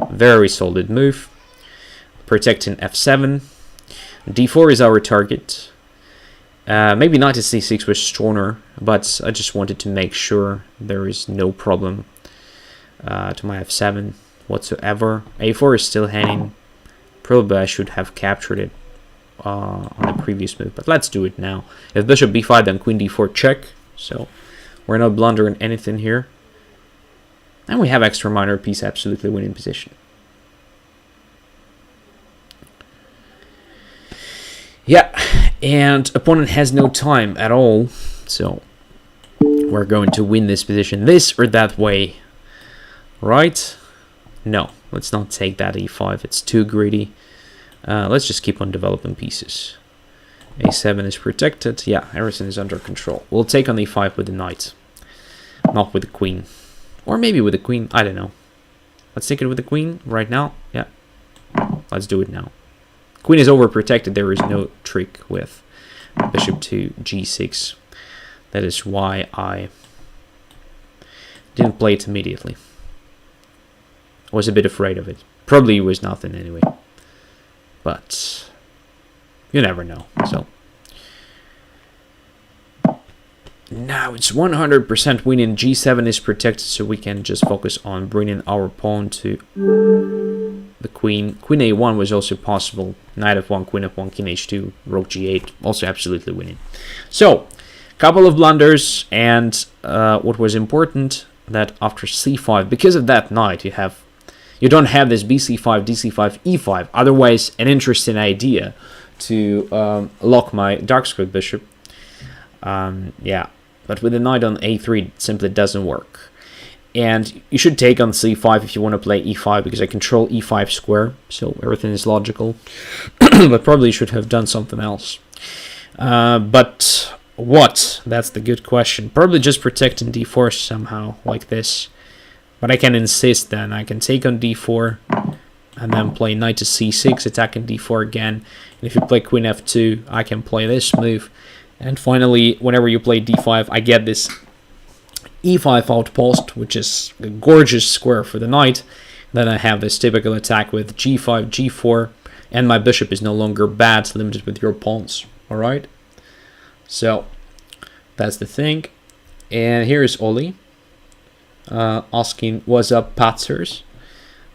A: Very solid move. Protecting f7. d4 is our target. Maybe knight to c6 was stronger, but I just wanted to make sure there is no problem to my f7 whatsoever. a4 is still hanging. Probably I should have captured it on the previous move, but let's do it now. If bishop b5, then queen d4 check. So we're not blundering anything here. And we have extra minor piece absolutely winning position. Yeah, and opponent has no time at all So we're going to win this position this or that way, right? No, let's not take that e5. It's too greedy. Let's just keep on developing pieces. a7 is protected. Yeah, everything is under control. We'll take on e5 with the knight, not with the queen. Or maybe with the queen, I don't know. Let's take it with the queen right now. Yeah, let's do it now. Queen is overprotected. There is no trick with bishop to g6. That is why I didn't play it immediately. I was a bit afraid of it. Probably was nothing anyway. But you never know. So now it's 100% winning. G7 is protected, so we can just focus on bringing our pawn to the queen. Queen a1 was also possible. Knight f1, queen f1, king h2, rook g8. Also absolutely winning. So, couple of blunders, and what was important, that after c5, because of that knight, you don't have this bc5, dc5, e5. Otherwise, an interesting idea to lock my dark squared bishop. Yeah, but with the knight on a3, it simply doesn't work. And you should take on c5 if you want to play e5, because I control e5 square, so everything is logical. But probably should have done something else. But what? That's the good question. Probably just protecting d4 somehow, like this. But I can insist then. I can take on d4, and then play knight to c6, attacking d4 again. And if you play queen f2, I can play this move. And finally, whenever you play d5, I get this e5 outpost, which is a gorgeous square for the knight. Then I have this typical attack with g5, g4, and my bishop is no longer bad, limited with your pawns. Alright? So, that's the thing. And here is Oli asking, what's up, Patzers?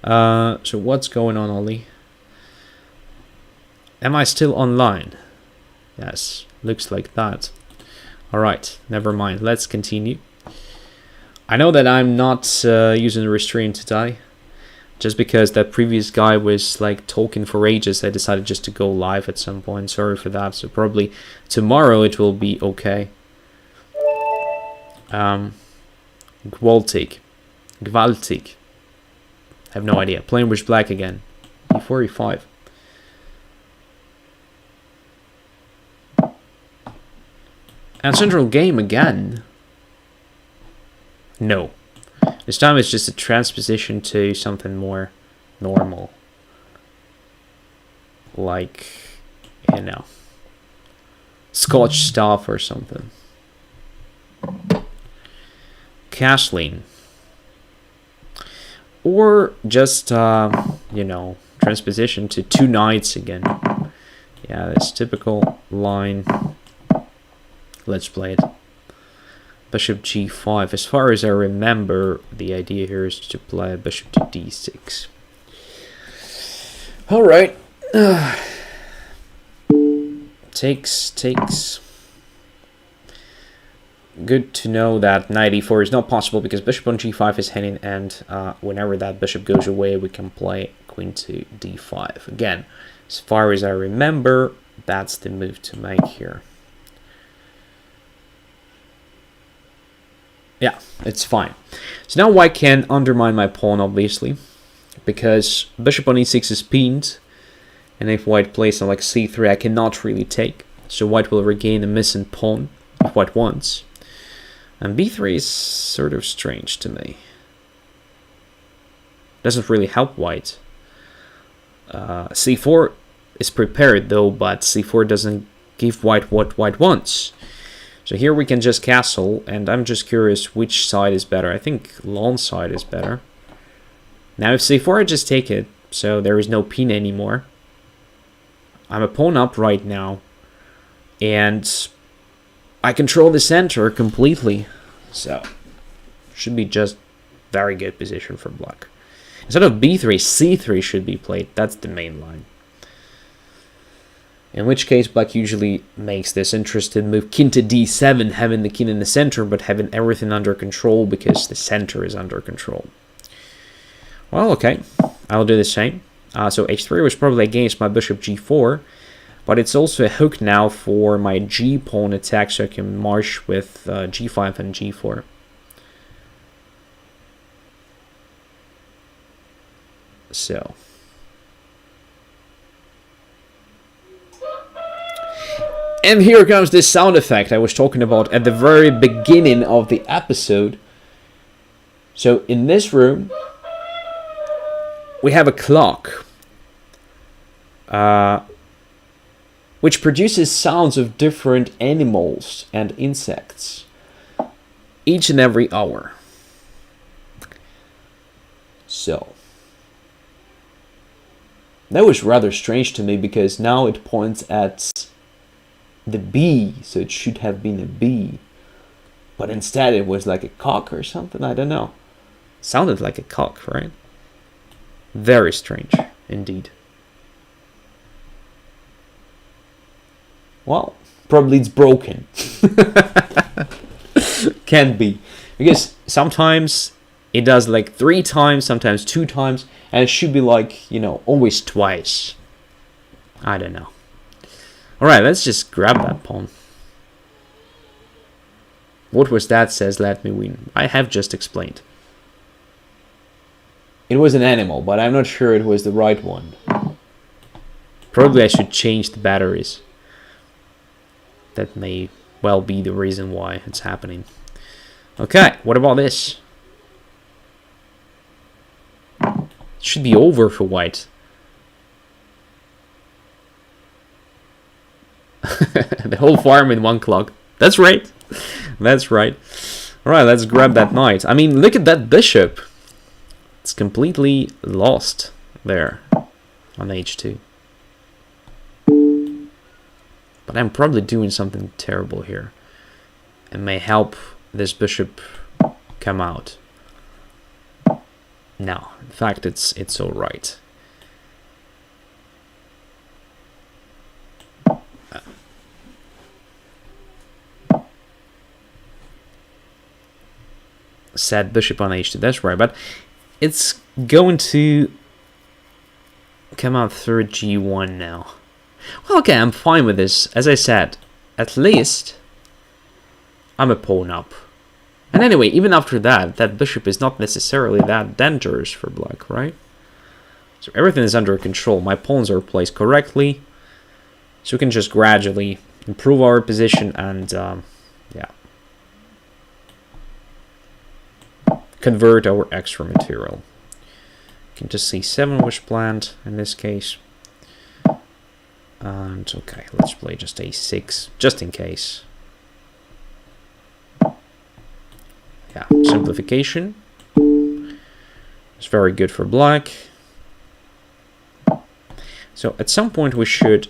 A: So what's going on, Oli? Am I still online? Yes, looks like that. Alright, never mind. Let's continue. I know that I'm not using the restraint today. Just because that previous guy was like talking for ages, I decided just to go live at some point. Sorry for that. So probably tomorrow it will be okay. Gwaltig. Gwaltig. I have no idea. Playing with black again. e4, e5. And central game again. No. This time it's just a transposition to something more normal. Like, you know, Scotch stuff or something. Castling. Or just, you know, transposition to two knights again. Yeah, that's typical line. Let's play it. Bishop g5. As far as I remember, the idea here is to play bishop to d6. Alright. Takes. Good to know that knight e4 is not possible because bishop on g5 is hanging, and whenever that bishop goes away, we can play queen to d5. Again, as far as I remember, that's the move to make here. Yeah, it's fine. So now white can undermine my pawn, obviously, because bishop on e6 is pinned, and if white plays on like c3, I cannot really take. So white will regain the missing pawn if white wants. And b3 is sort of strange to me. Doesn't really help white. c4 is prepared though, but c4 doesn't give white what white wants. So here we can just castle, and I'm just curious which side is better. I think long side is better. Now if c4, I just take it, so there is no pin anymore. I'm a pawn up right now, and I control the center completely. So should be just very good position for black. Instead of b3, c3 should be played. That's the main line. In which case, black usually makes this interesting move, king to d7, having the king in the center, but having everything under control because the center is under control. Well, okay, I'll do the same. So h3 was probably against my bishop g4, But it's also a hook now for my g pawn attack, so I can march with g5 and g4. So and here comes this sound effect I was talking about at the very beginning of the episode. So in this room we have a clock which produces sounds of different animals and insects each and every hour. So that was rather strange to me, because now it points at the B, so it should have been a B, but instead it was like a cock or something. I don't know. Sounded like a cock, right? Very strange indeed. Well, probably it's broken. Can be, because sometimes it does like 3 times, sometimes 2 times, and it should be like, you know, always twice. I don't know. Alright, let's just grab that pawn. What was that says let me win? I have just explained. It was an animal, but I'm not sure it was the right one. Probably I should change the batteries. That may well be the reason why it's happening. Okay, what about this? It should be over for white. The whole farm in 1 clock. That's right. That's right. Alright, let's grab that knight. I mean, look at that bishop. It's completely lost there on h2. But I'm probably doing something terrible here. It may help this bishop come out. No, in fact, it's all right. Set bishop on h2. That's right, but it's going to come out through g1 now. Well, okay, I'm fine with this. As I said, at least I'm a pawn up. And anyway, even after that, that bishop is not necessarily that dangerous for black, right? So everything is under control. My pawns are placed correctly. So we can just gradually improve our position and, yeah, convert our extra material. You can just see 7 was planned in this case. And okay, let's play just a6, just in case. Yeah, simplification. It's very good for black. So at some point we should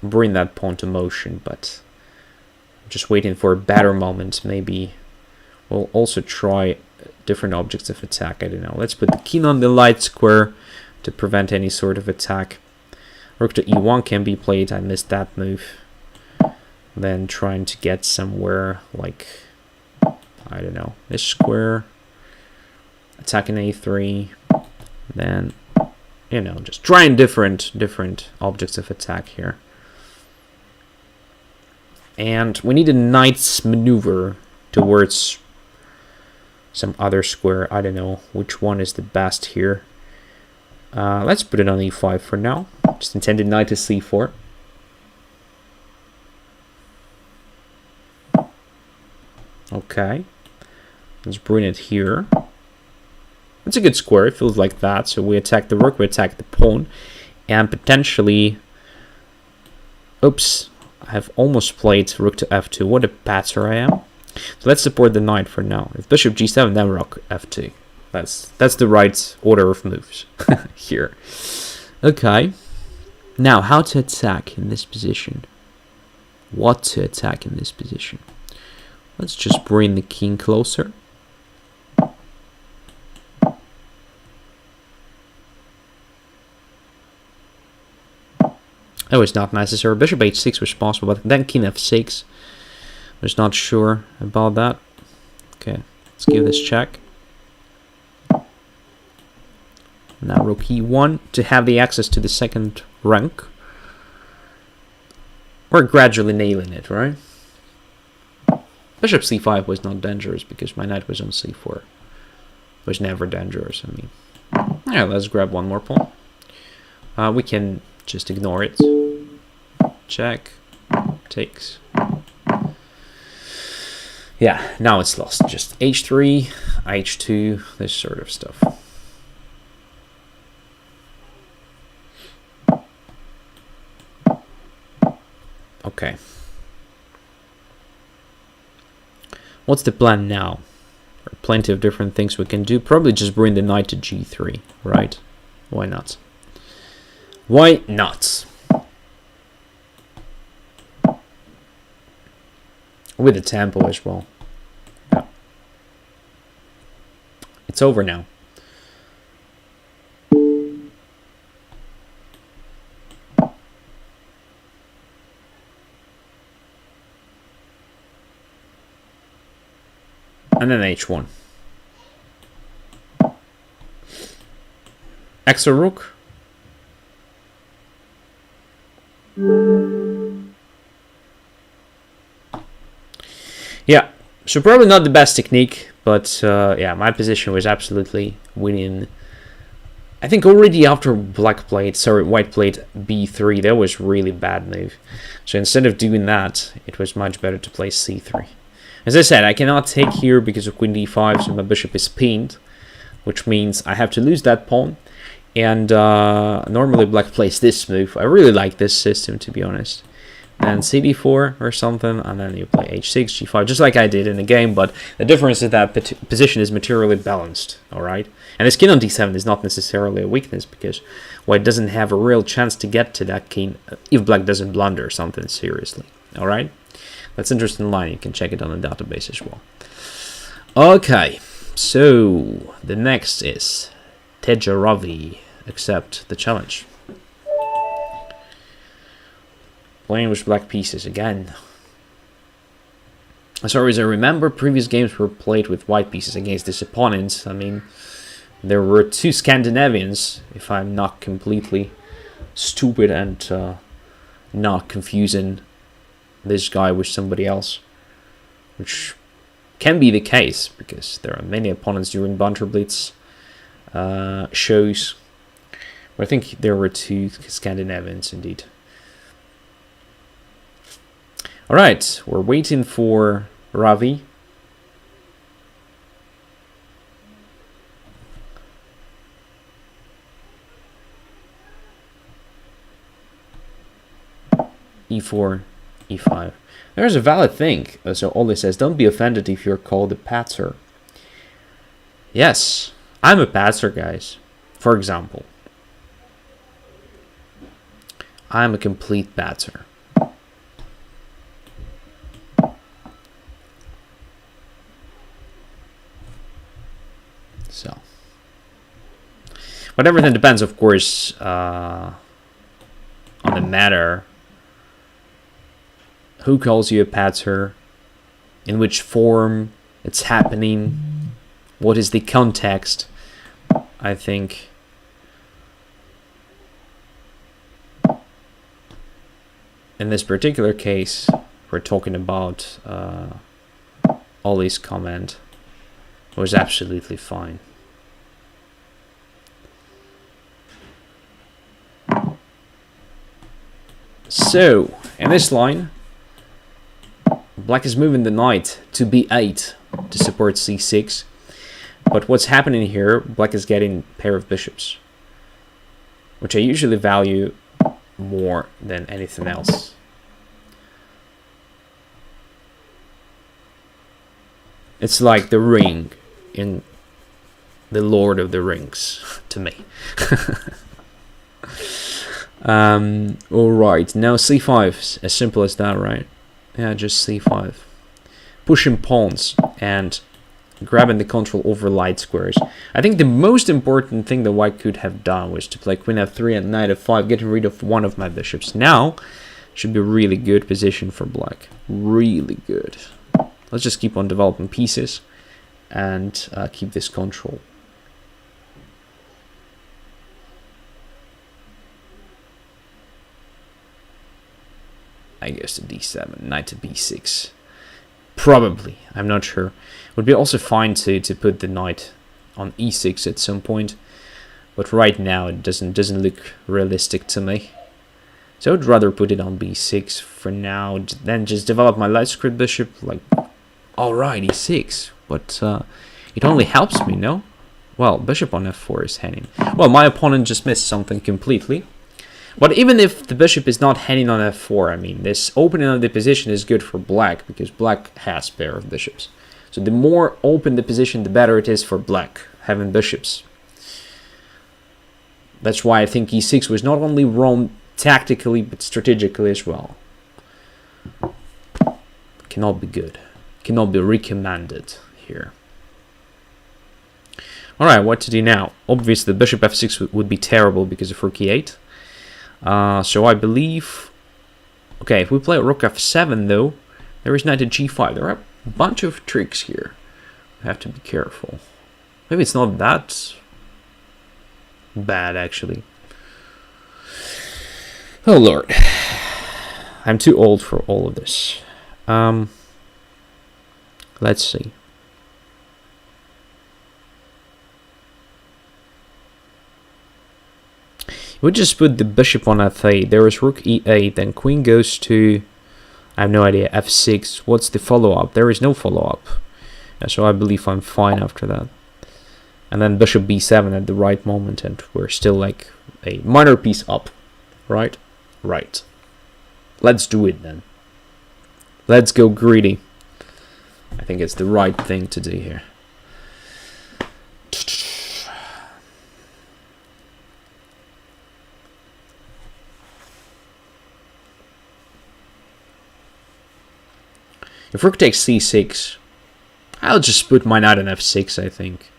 A: bring that pawn to motion, but I'm just waiting for a better moment. Maybe we'll also try different objects of attack. I don't know. Let's put the king on the light square to prevent any sort of attack. Rook to e1 can be played. I missed that move. Then trying to get somewhere like, I don't know, this square. Attacking a3. Then, you know, just trying different objects of attack here. And we need a knight's maneuver towards some other square. I don't know which one is the best here. Let's put it on e5 for now. Just intended knight to c4. Okay. Let's bring it here. It's a good square. It feels like that. So we attack the rook, we attack the pawn, and potentially... Oops. I have almost played rook to f2. What a patter I am. So let's support the knight for now. If bishop g7, then rook f2. That's the right order of moves here. Okay. Now, how to attack in this position? What to attack in this position? Let's just bring the king closer. That was not necessary. Bishop h6 was possible, but then king f6. Was not sure about that. Okay, let's give this check. Now rook e1 to have the access to the second rank. We're gradually nailing it, right? Bishop c5 was not dangerous because my knight was on c4. It was never dangerous, I mean. Yeah, let's grab one more pawn. We can just ignore it. Check. Takes. Yeah, now it's lost. Just h3, h2, this sort of stuff. Okay. What's the plan now? There are plenty of different things we can do. Probably just bring the knight to g3, right? Why not? Why not? With the tempo as well. Yeah. It's over now. And then h1. Extra rook. Yeah, so probably not the best technique, but yeah, my position was absolutely winning. I think already after white played b3, that was really bad move. So instead of doing that, it was much better to play c3. As I said, I cannot take here because of queen d5, so my bishop is pinned, which means I have to lose that pawn. And normally black plays this move. I really like this system, to be honest. And cd4 or something, and then you play h6, g5, just like I did in the game, but the difference is that position is materially balanced, alright? And this king on d7 is not necessarily a weakness, because white doesn't have a real chance to get to that king if black doesn't blunder something seriously, alright? That's an interesting line, you can check it on the database as well. Okay, so the next is Teja Ravi, accept the challenge. Playing with black pieces again. As far as I remember, previous games were played with white pieces against this opponent. I mean, there were two Scandinavians, if I'm not completely stupid and not confusing this guy with somebody else, which can be the case because there are many opponents during Banter Blitz shows. But I think there were two Scandinavians indeed. Alright, we're waiting for Ravi. e4, e5. There's a valid thing. So Oli says, don't be offended if you're called a patzer. Yes, I'm a patzer, guys. For example, I'm a complete patzer. So, but everything depends, of course, on the matter. Who calls you a patzer? In which form it's happening? What is the context? I think in this particular case, we're talking about Ollie's comment was absolutely fine. So, in this line, black is moving the knight to b8 to support c6. But what's happening here, black is getting a pair of bishops, which I usually value more than anything else. It's like the ring in the Lord of the Rings to me. Alright, now c5, as simple as that, right? Yeah, just c5. Pushing pawns and grabbing the control over light squares. I think the most important thing that white could have done was to play queen f3 and knight f5, getting rid of one of my bishops. Now, should be a really good position for black. Really good. Let's just keep on developing pieces and keep this control. I guess to d7, knight to b6. Probably, I'm not sure. Would be also fine to put the knight on e6 at some point, but right now it doesn't look realistic to me. So I'd rather put it on b6 for now, then just develop my light script bishop. Like, alright, e6, but it only helps me, no? Well, bishop on f4 is hanging. Well, my opponent just missed something completely. But even if the bishop is not hanging on f4, I mean, this opening of the position is good for black, because black has pair of bishops. So the more open the position, the better it is for black, having bishops. That's why I think e6 was not only wrong tactically, but strategically as well. Cannot be good. Cannot be recommended here. Alright, what to do now? Obviously, the bishop f6 would be terrible because of rook e8. So I believe... Okay, if we play rook f7, though, there is knight to g5. There are a bunch of tricks here. We have to be careful. Maybe it's not that bad, actually. Oh, Lord. I'm too old for all of this. Let's see. We just put the bishop on f8. There is rook e8, then queen goes to, I have no idea, f6. What's the follow-up? There is no follow-up. Yeah, so I believe I'm fine after that. And then bishop b7 at the right moment, and we're still like a minor piece up. Right? Right. Let's do it then. Let's go greedy. I think it's the right thing to do here. If rook takes c6, I'll just put my knight on f6, I think.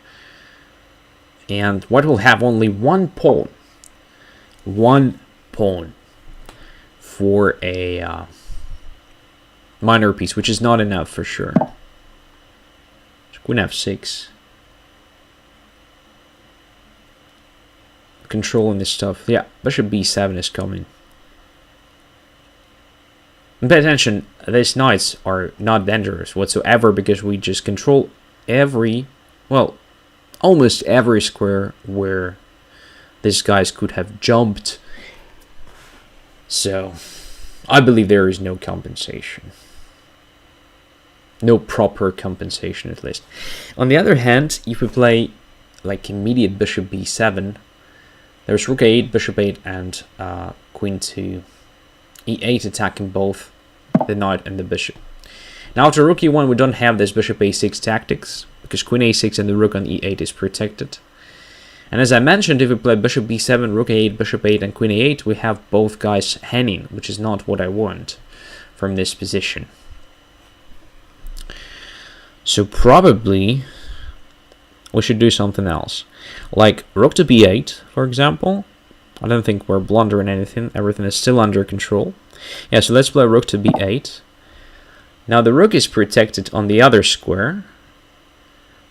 A: And what will have only one pawn. One pawn for a minor piece, which is not enough for sure. So queen f6. Controlling this stuff. Yeah, bishop b7 is coming. And pay attention, these knights are not dangerous whatsoever because we just control every, well, almost every square where these guys could have jumped. So, I believe there is no compensation. No proper compensation, at least. On the other hand, if we play like immediate bishop b7, there's rook a8, bishop 8, and queen to e8 attacking both the knight and the bishop. Now after rook e1 we don't have this bishop a6 tactics because queen a6 and the rook on e8 is protected. And as I mentioned, if we play bishop b7, rook a8, bishop 8 and queen a8, we have both guys hanging, which is not what I want from this position. So probably we should do something else. Like rook to b8, for example. I don't think we're blundering anything. Everything is still under control. Yeah, so let's play rook to b8. Now the rook is protected on the other square,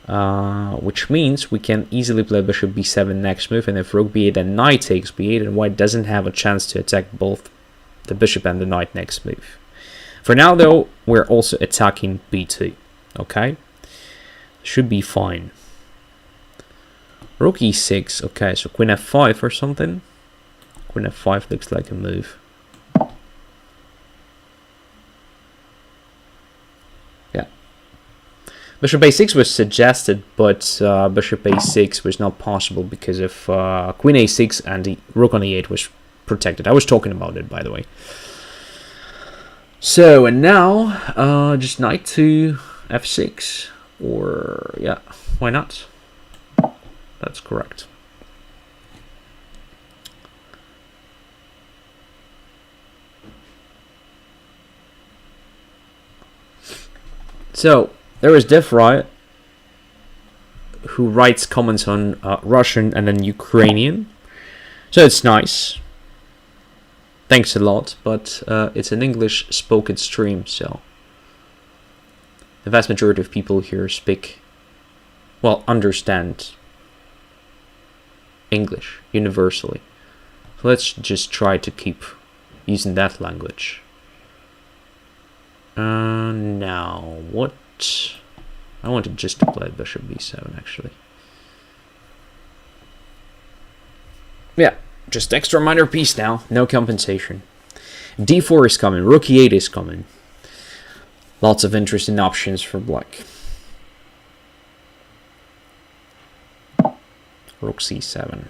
A: which means we can easily play bishop b7 next move, and if rook b8 then knight takes b8, and white doesn't have a chance to attack both the bishop and the knight next move. For now though, we're also attacking b2. Okay? Should be fine. Rook e6, okay, so queen f5 or something. Queen f5 looks like a move. Yeah. Bishop a6 was suggested, but bishop a6 was not possible because of queen a6 and the rook on e8 was protected. I was talking about it, by the way. So, and now, just knight to f6, or, yeah, why not? That's correct. So, there is Defry, who writes comments on Russian and then Ukrainian. So it's nice. Thanks a lot, but it's an English spoken stream, so the vast majority of people here speak, well, understand English universally. So let's just try to keep using that language. Now, what... I wanted just to play bishop b7, actually. Yeah, just extra minor piece now. No compensation. d4 is coming. Rook e8 is coming. Lots of interesting options for black. Rook c7.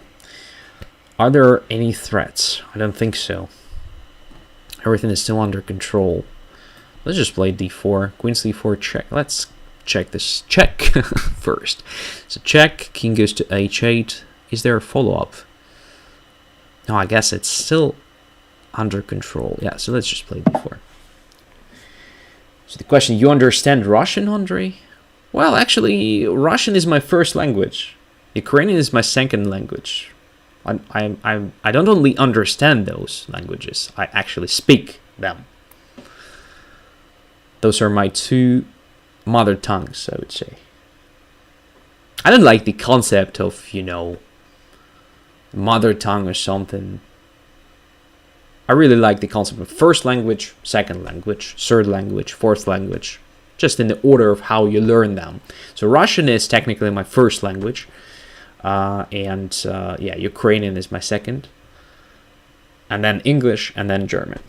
A: Are there any threats? I don't think so. Everything is still under control. Let's just play d4. Queen c4 check. Let's check this. Check first. So check. King goes to h8. Is there a follow-up? No, I guess it's still under control. Yeah, so let's just play d4. So the question, you understand Russian, Andrey? Well, actually, Russian is my first language. Ukrainian is my second language. I don't only understand those languages, I actually speak them. Those are my two mother tongues, I would say. I don't like the concept of, you know, mother tongue or something. I really like the concept of first language, second language, third language, fourth language, just in the order of how you learn them. So Russian is technically my first language. Yeah, Ukrainian is my second, and then English, and then German.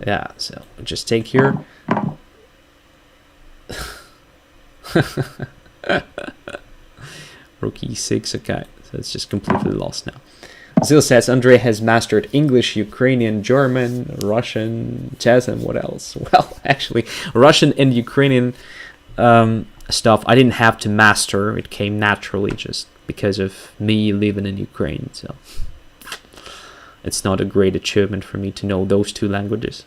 A: Yeah, so just take here. Rook e6, okay, so it's just completely lost now. Zil says Andrey has mastered English, Ukrainian, German, Russian, chess, and what else? Well, actually, Russian and Ukrainian stuff I didn't have to master. It came naturally just because of me living in Ukraine. So it's not a great achievement for me to know those two languages.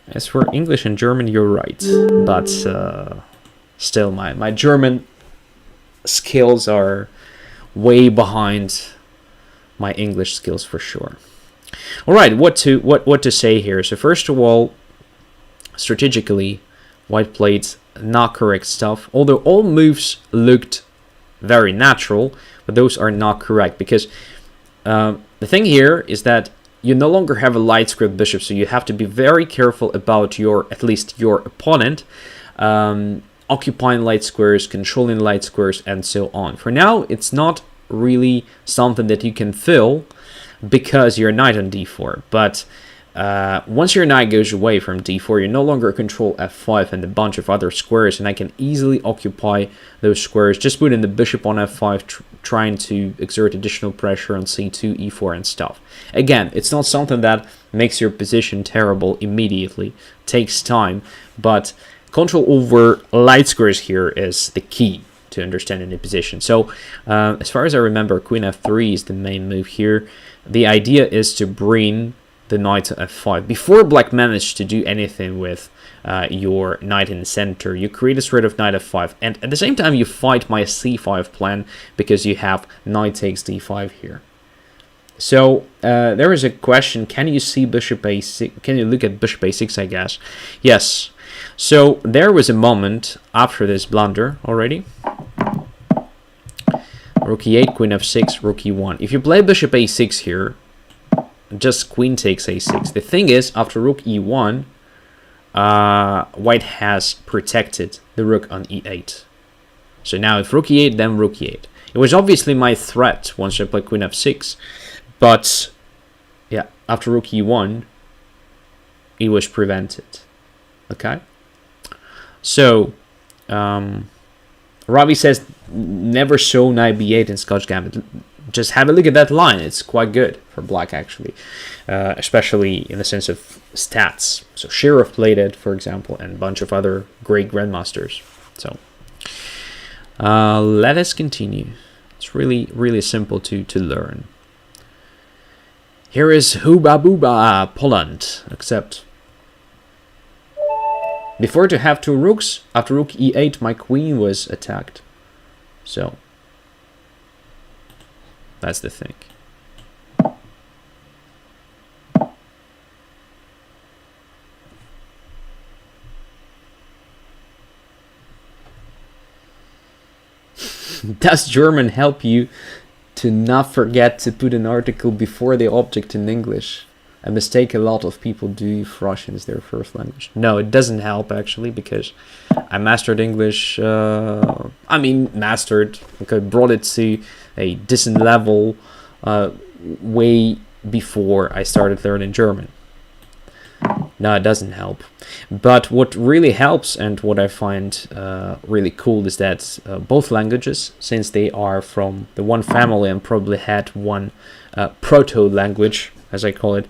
A: As for English and German, you're right. But still, my German skills are way behind my English skills for sure. All right, what to say here? So first of all, strategically, white played not correct stuff. Although all moves looked very natural, but those are not correct because the thing here is that you no longer have a light squared bishop, so you have to be very careful about at least your opponent occupying light squares, controlling light squares, and so on. For now, it's not really something that you can fill because you're knight on d4, but once your knight goes away from d4, you no longer control f5 and a bunch of other squares, and I can easily occupy those squares, just putting the bishop on f5, trying to exert additional pressure on c2, e4 and stuff. Again, it's not something that makes your position terrible immediately, it takes time, but control over light squares here is the key to understanding the position. So as far as I remember, queen f3 is the main move here. The idea is to bring the knight to f5. Before black managed to do anything with your knight in the center, you create a threat of knight f5, and at the same time you fight my c5 plan because you have knight takes d5 here. So there is a question, can you see bishop a6? Can you look at bishop a6, I guess? Yes. So there was a moment after this blunder already. Rook e8, queen f6, rook e1. If you play bishop a6 here, just queen takes a6. The thing is, after rook e1, white has protected the rook on e8. So now if rook e8, then rook e8. It was obviously my threat once I played queen f6, but yeah, after rook e1, it was prevented. Okay? So, Ravi says, never show knight b8 in Scotch Gambit. Just have a look at that line. It's quite good for black, actually. Especially in the sense of stats. So Shirov played it, for example, and a bunch of other great grandmasters. So, let us continue. It's really, really simple to learn. Here is Huba Buba, Poland. Except, before to have two rooks, after rook e8, my queen was attacked. So, that's the thing. Does German help you to not forget to put an article before the object in English. A mistake a lot of people do if Russian is their first language. No, it doesn't help actually, because I mastered English, mastered, okay, brought it to a decent level way before I started learning German. No, it doesn't help. But what really helps, and what I find really cool, is that both languages, since they are from the one family and probably had one proto-language, as I call it,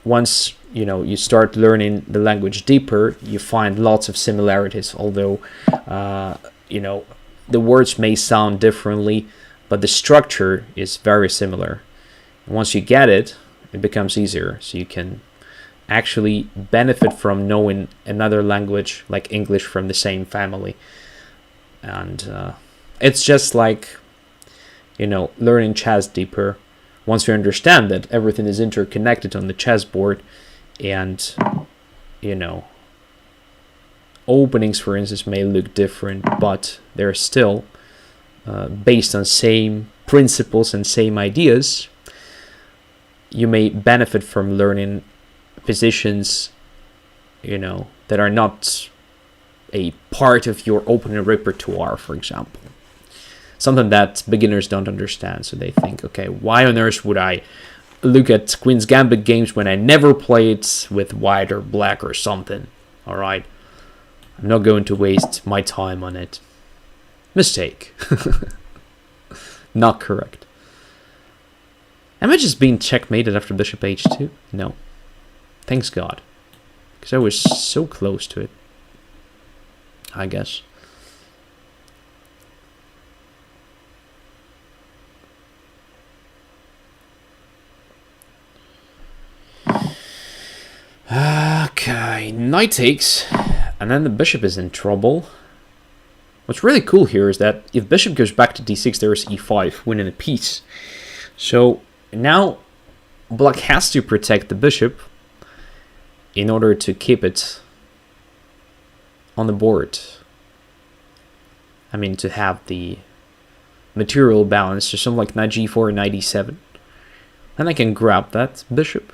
A: once you start learning the language deeper, you find lots of similarities, although the words may sound differently, but the structure is very similar. And once you get it, it becomes easier, so you can actually benefit from knowing another language like English from the same family. And it's just like learning chess deeper. Once you understand that everything is interconnected on the chessboard, and openings, for instance, may look different, but they're still based on same principles and same ideas, you may benefit from learning positions that are not a part of your opening repertoire, for example. Something that beginners don't understand, so they think, okay, why on earth would I look at Queen's Gambit games when I never played with white or black or something? Alright, I'm not going to waste my time on it. Mistake. Not correct. Am I just being checkmated after bishop h2? No. Thanks God. Because I was so close to it, I guess. Okay, knight takes, and then the bishop is in trouble. What's really cool here is that if bishop goes back to d6, there is e5, winning a piece. So now black has to protect the bishop in order to keep it on the board. I mean, to have the material balance, so something like knight g4 or knight e7. Then I can grab that bishop.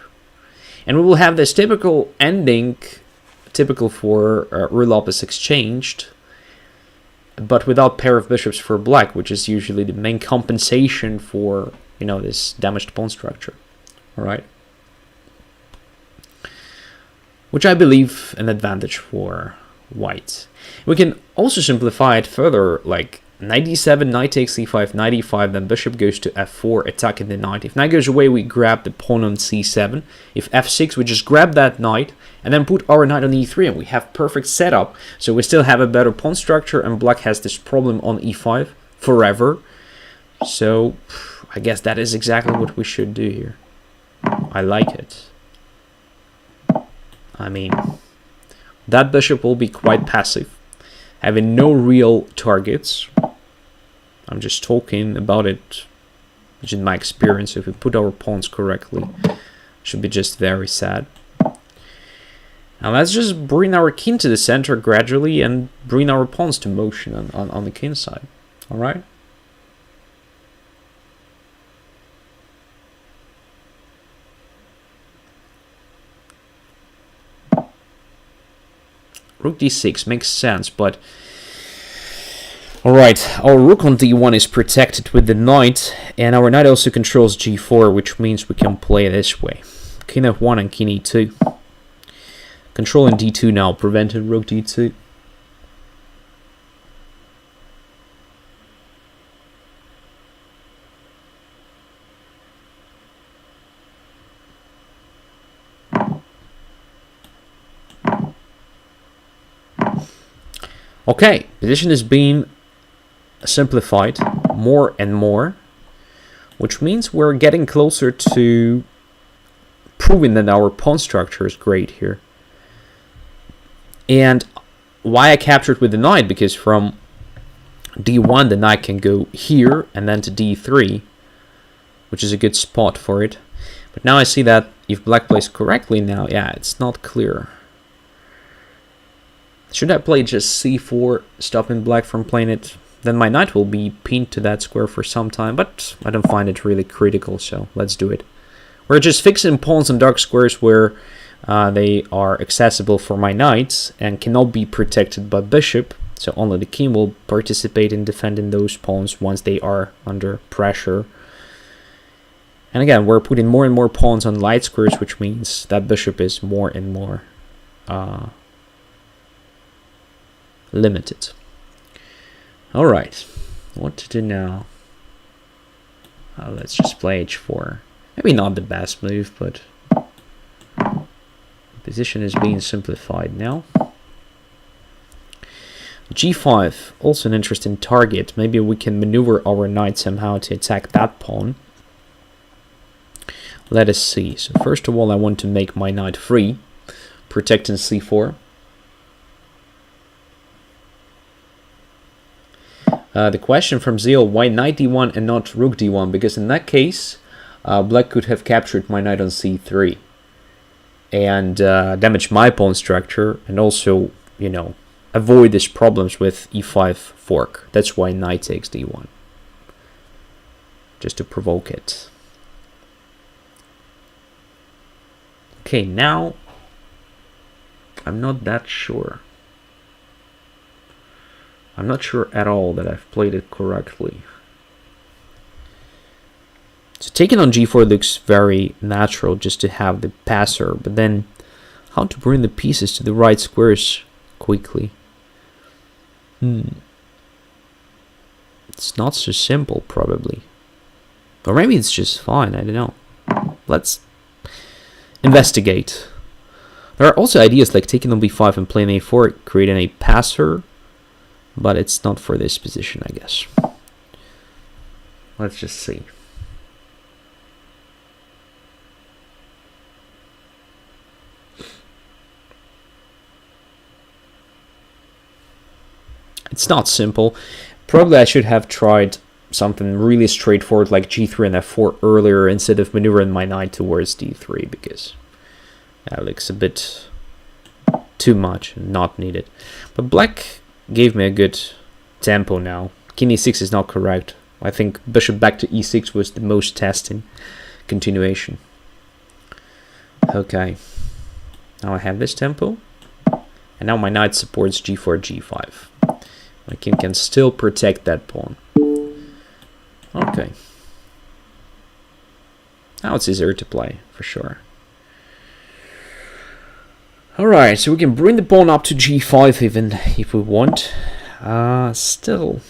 A: And we will have this typical ending, typical for rook-Lopez exchanged, but without pair of bishops for black, which is usually the main compensation for, this damaged pawn structure. Alright? Which I believe an advantage for white. We can also simplify it further, like knight d7, knight takes c5, knight e5, then bishop goes to f4, attacking the knight. If knight goes away, we grab the pawn on c7. If f6, we just grab that knight, and then put our knight on e3, and we have perfect setup. So we still have a better pawn structure, and black has this problem on e5 forever. So I guess that is exactly what we should do here. I like it. I mean, that bishop will be quite passive, having no real targets. I'm just talking about it, which in my experience, if we put our pawns correctly, should be just very sad. Now let's just bring our king to the center gradually and bring our pawns to motion on the king side. Alright? Rook d6 makes sense, but alright, our rook on d1 is protected with the knight, and our knight also controls g4, which means we can play this way. King f1 and king e2. Controlling d2 now, preventing rook d2. Okay, position is being simplified more and more, which means we're getting closer to proving that our pawn structure is great here. And why I captured with the knight, because from d1 the knight can go here and then to d3, which is a good spot for it. But now I see that if black plays correctly now, yeah, it's not clear. Should I play just c4, stopping black from playing it then my knight will be pinned to that square for some time, but I don't find it really critical, so let's do it. We're just fixing pawns on dark squares where they are accessible for my knights and cannot be protected by bishop, so only the king will participate in defending those pawns once they are under pressure. And again, we're putting more and more pawns on light squares, which means that bishop is more and more limited. Alright, what to do now? Let's just play h4. Maybe not the best move, but the position is being simplified now. g5, also an interesting target. Maybe we can maneuver our knight somehow to attack that pawn. Let us see. So first of all, I want to make my knight free, protecting c4. The question from Zeal, why knight d1 and not rook d1? Because in that case, black could have captured my knight on c3 and damaged my pawn structure, and also, you know, avoid these problems with e5 fork. That's why knight takes d1, just to provoke it. Okay, now I'm not that sure. I'm not sure at all that I've played it correctly. So taking on g4 looks very natural, just to have the passer, but then how to bring the pieces to the right squares quickly? It's not so simple, probably. Or maybe it's just fine, I don't know. Let's investigate. There are also ideas like taking on b5 and playing a4, creating a passer, but it's not for this position, I guess. Let's just see. It's not simple. Probably I should have tried something really straightforward like g3 and f4 earlier instead of maneuvering my knight towards d3, because that looks a bit too much and not needed. But black gave me a good tempo now. King e6 is not correct. I think bishop back to e6 was the most testing continuation. Okay, now I have this tempo, and now my knight supports g4, g5. My king can still protect that pawn. Okay. Now it's easier to play, for sure. Alright, so we can bring the pawn up to g5 even if we want. Still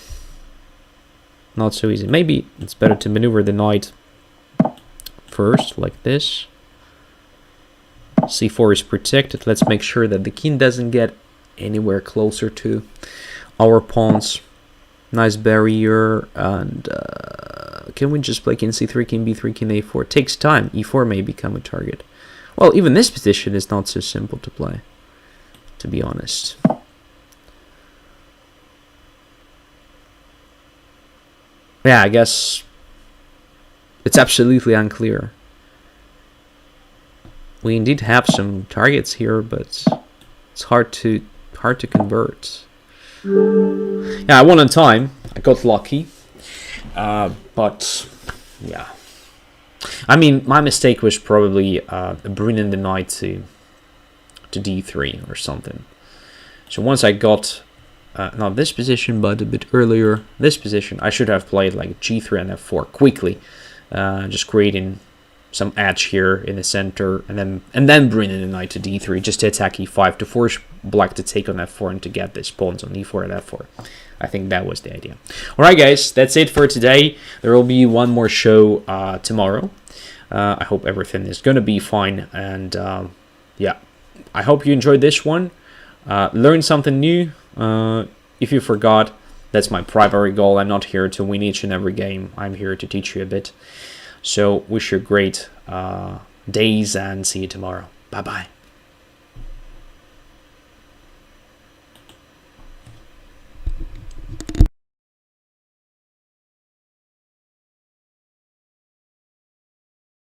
A: not so easy. Maybe it's better to maneuver the knight first, like this. c4 is protected. Let's make sure that the king doesn't get anywhere closer to our pawns. Nice barrier. And can we just play king c3, king b3, king a4? It takes time. e4 may become a target. Well, even this position is not so simple to play, to be honest. Yeah, I guess it's absolutely unclear. We indeed have some targets here, but it's hard to convert. Yeah, I won on time. I got lucky. But yeah. I mean, my mistake was probably bringing the knight to d3 or something. So once I got not this position, but a bit earlier this position, I should have played like g3 and f4 quickly, just creating some edge here in the center, and then bringing the knight to d3 just to attack e5 to force black to take on f4 and to get these pawns on e4 and f4. I think that was the idea. Alright guys, that's it for today. There will be one more show tomorrow. I hope everything is going to be fine, and yeah, I hope you enjoyed this one. Learn something new. If you forgot, that's my primary goal. I'm not here to win each and every game. I'm here to teach you a bit. So wish you great days and see you tomorrow. Bye bye.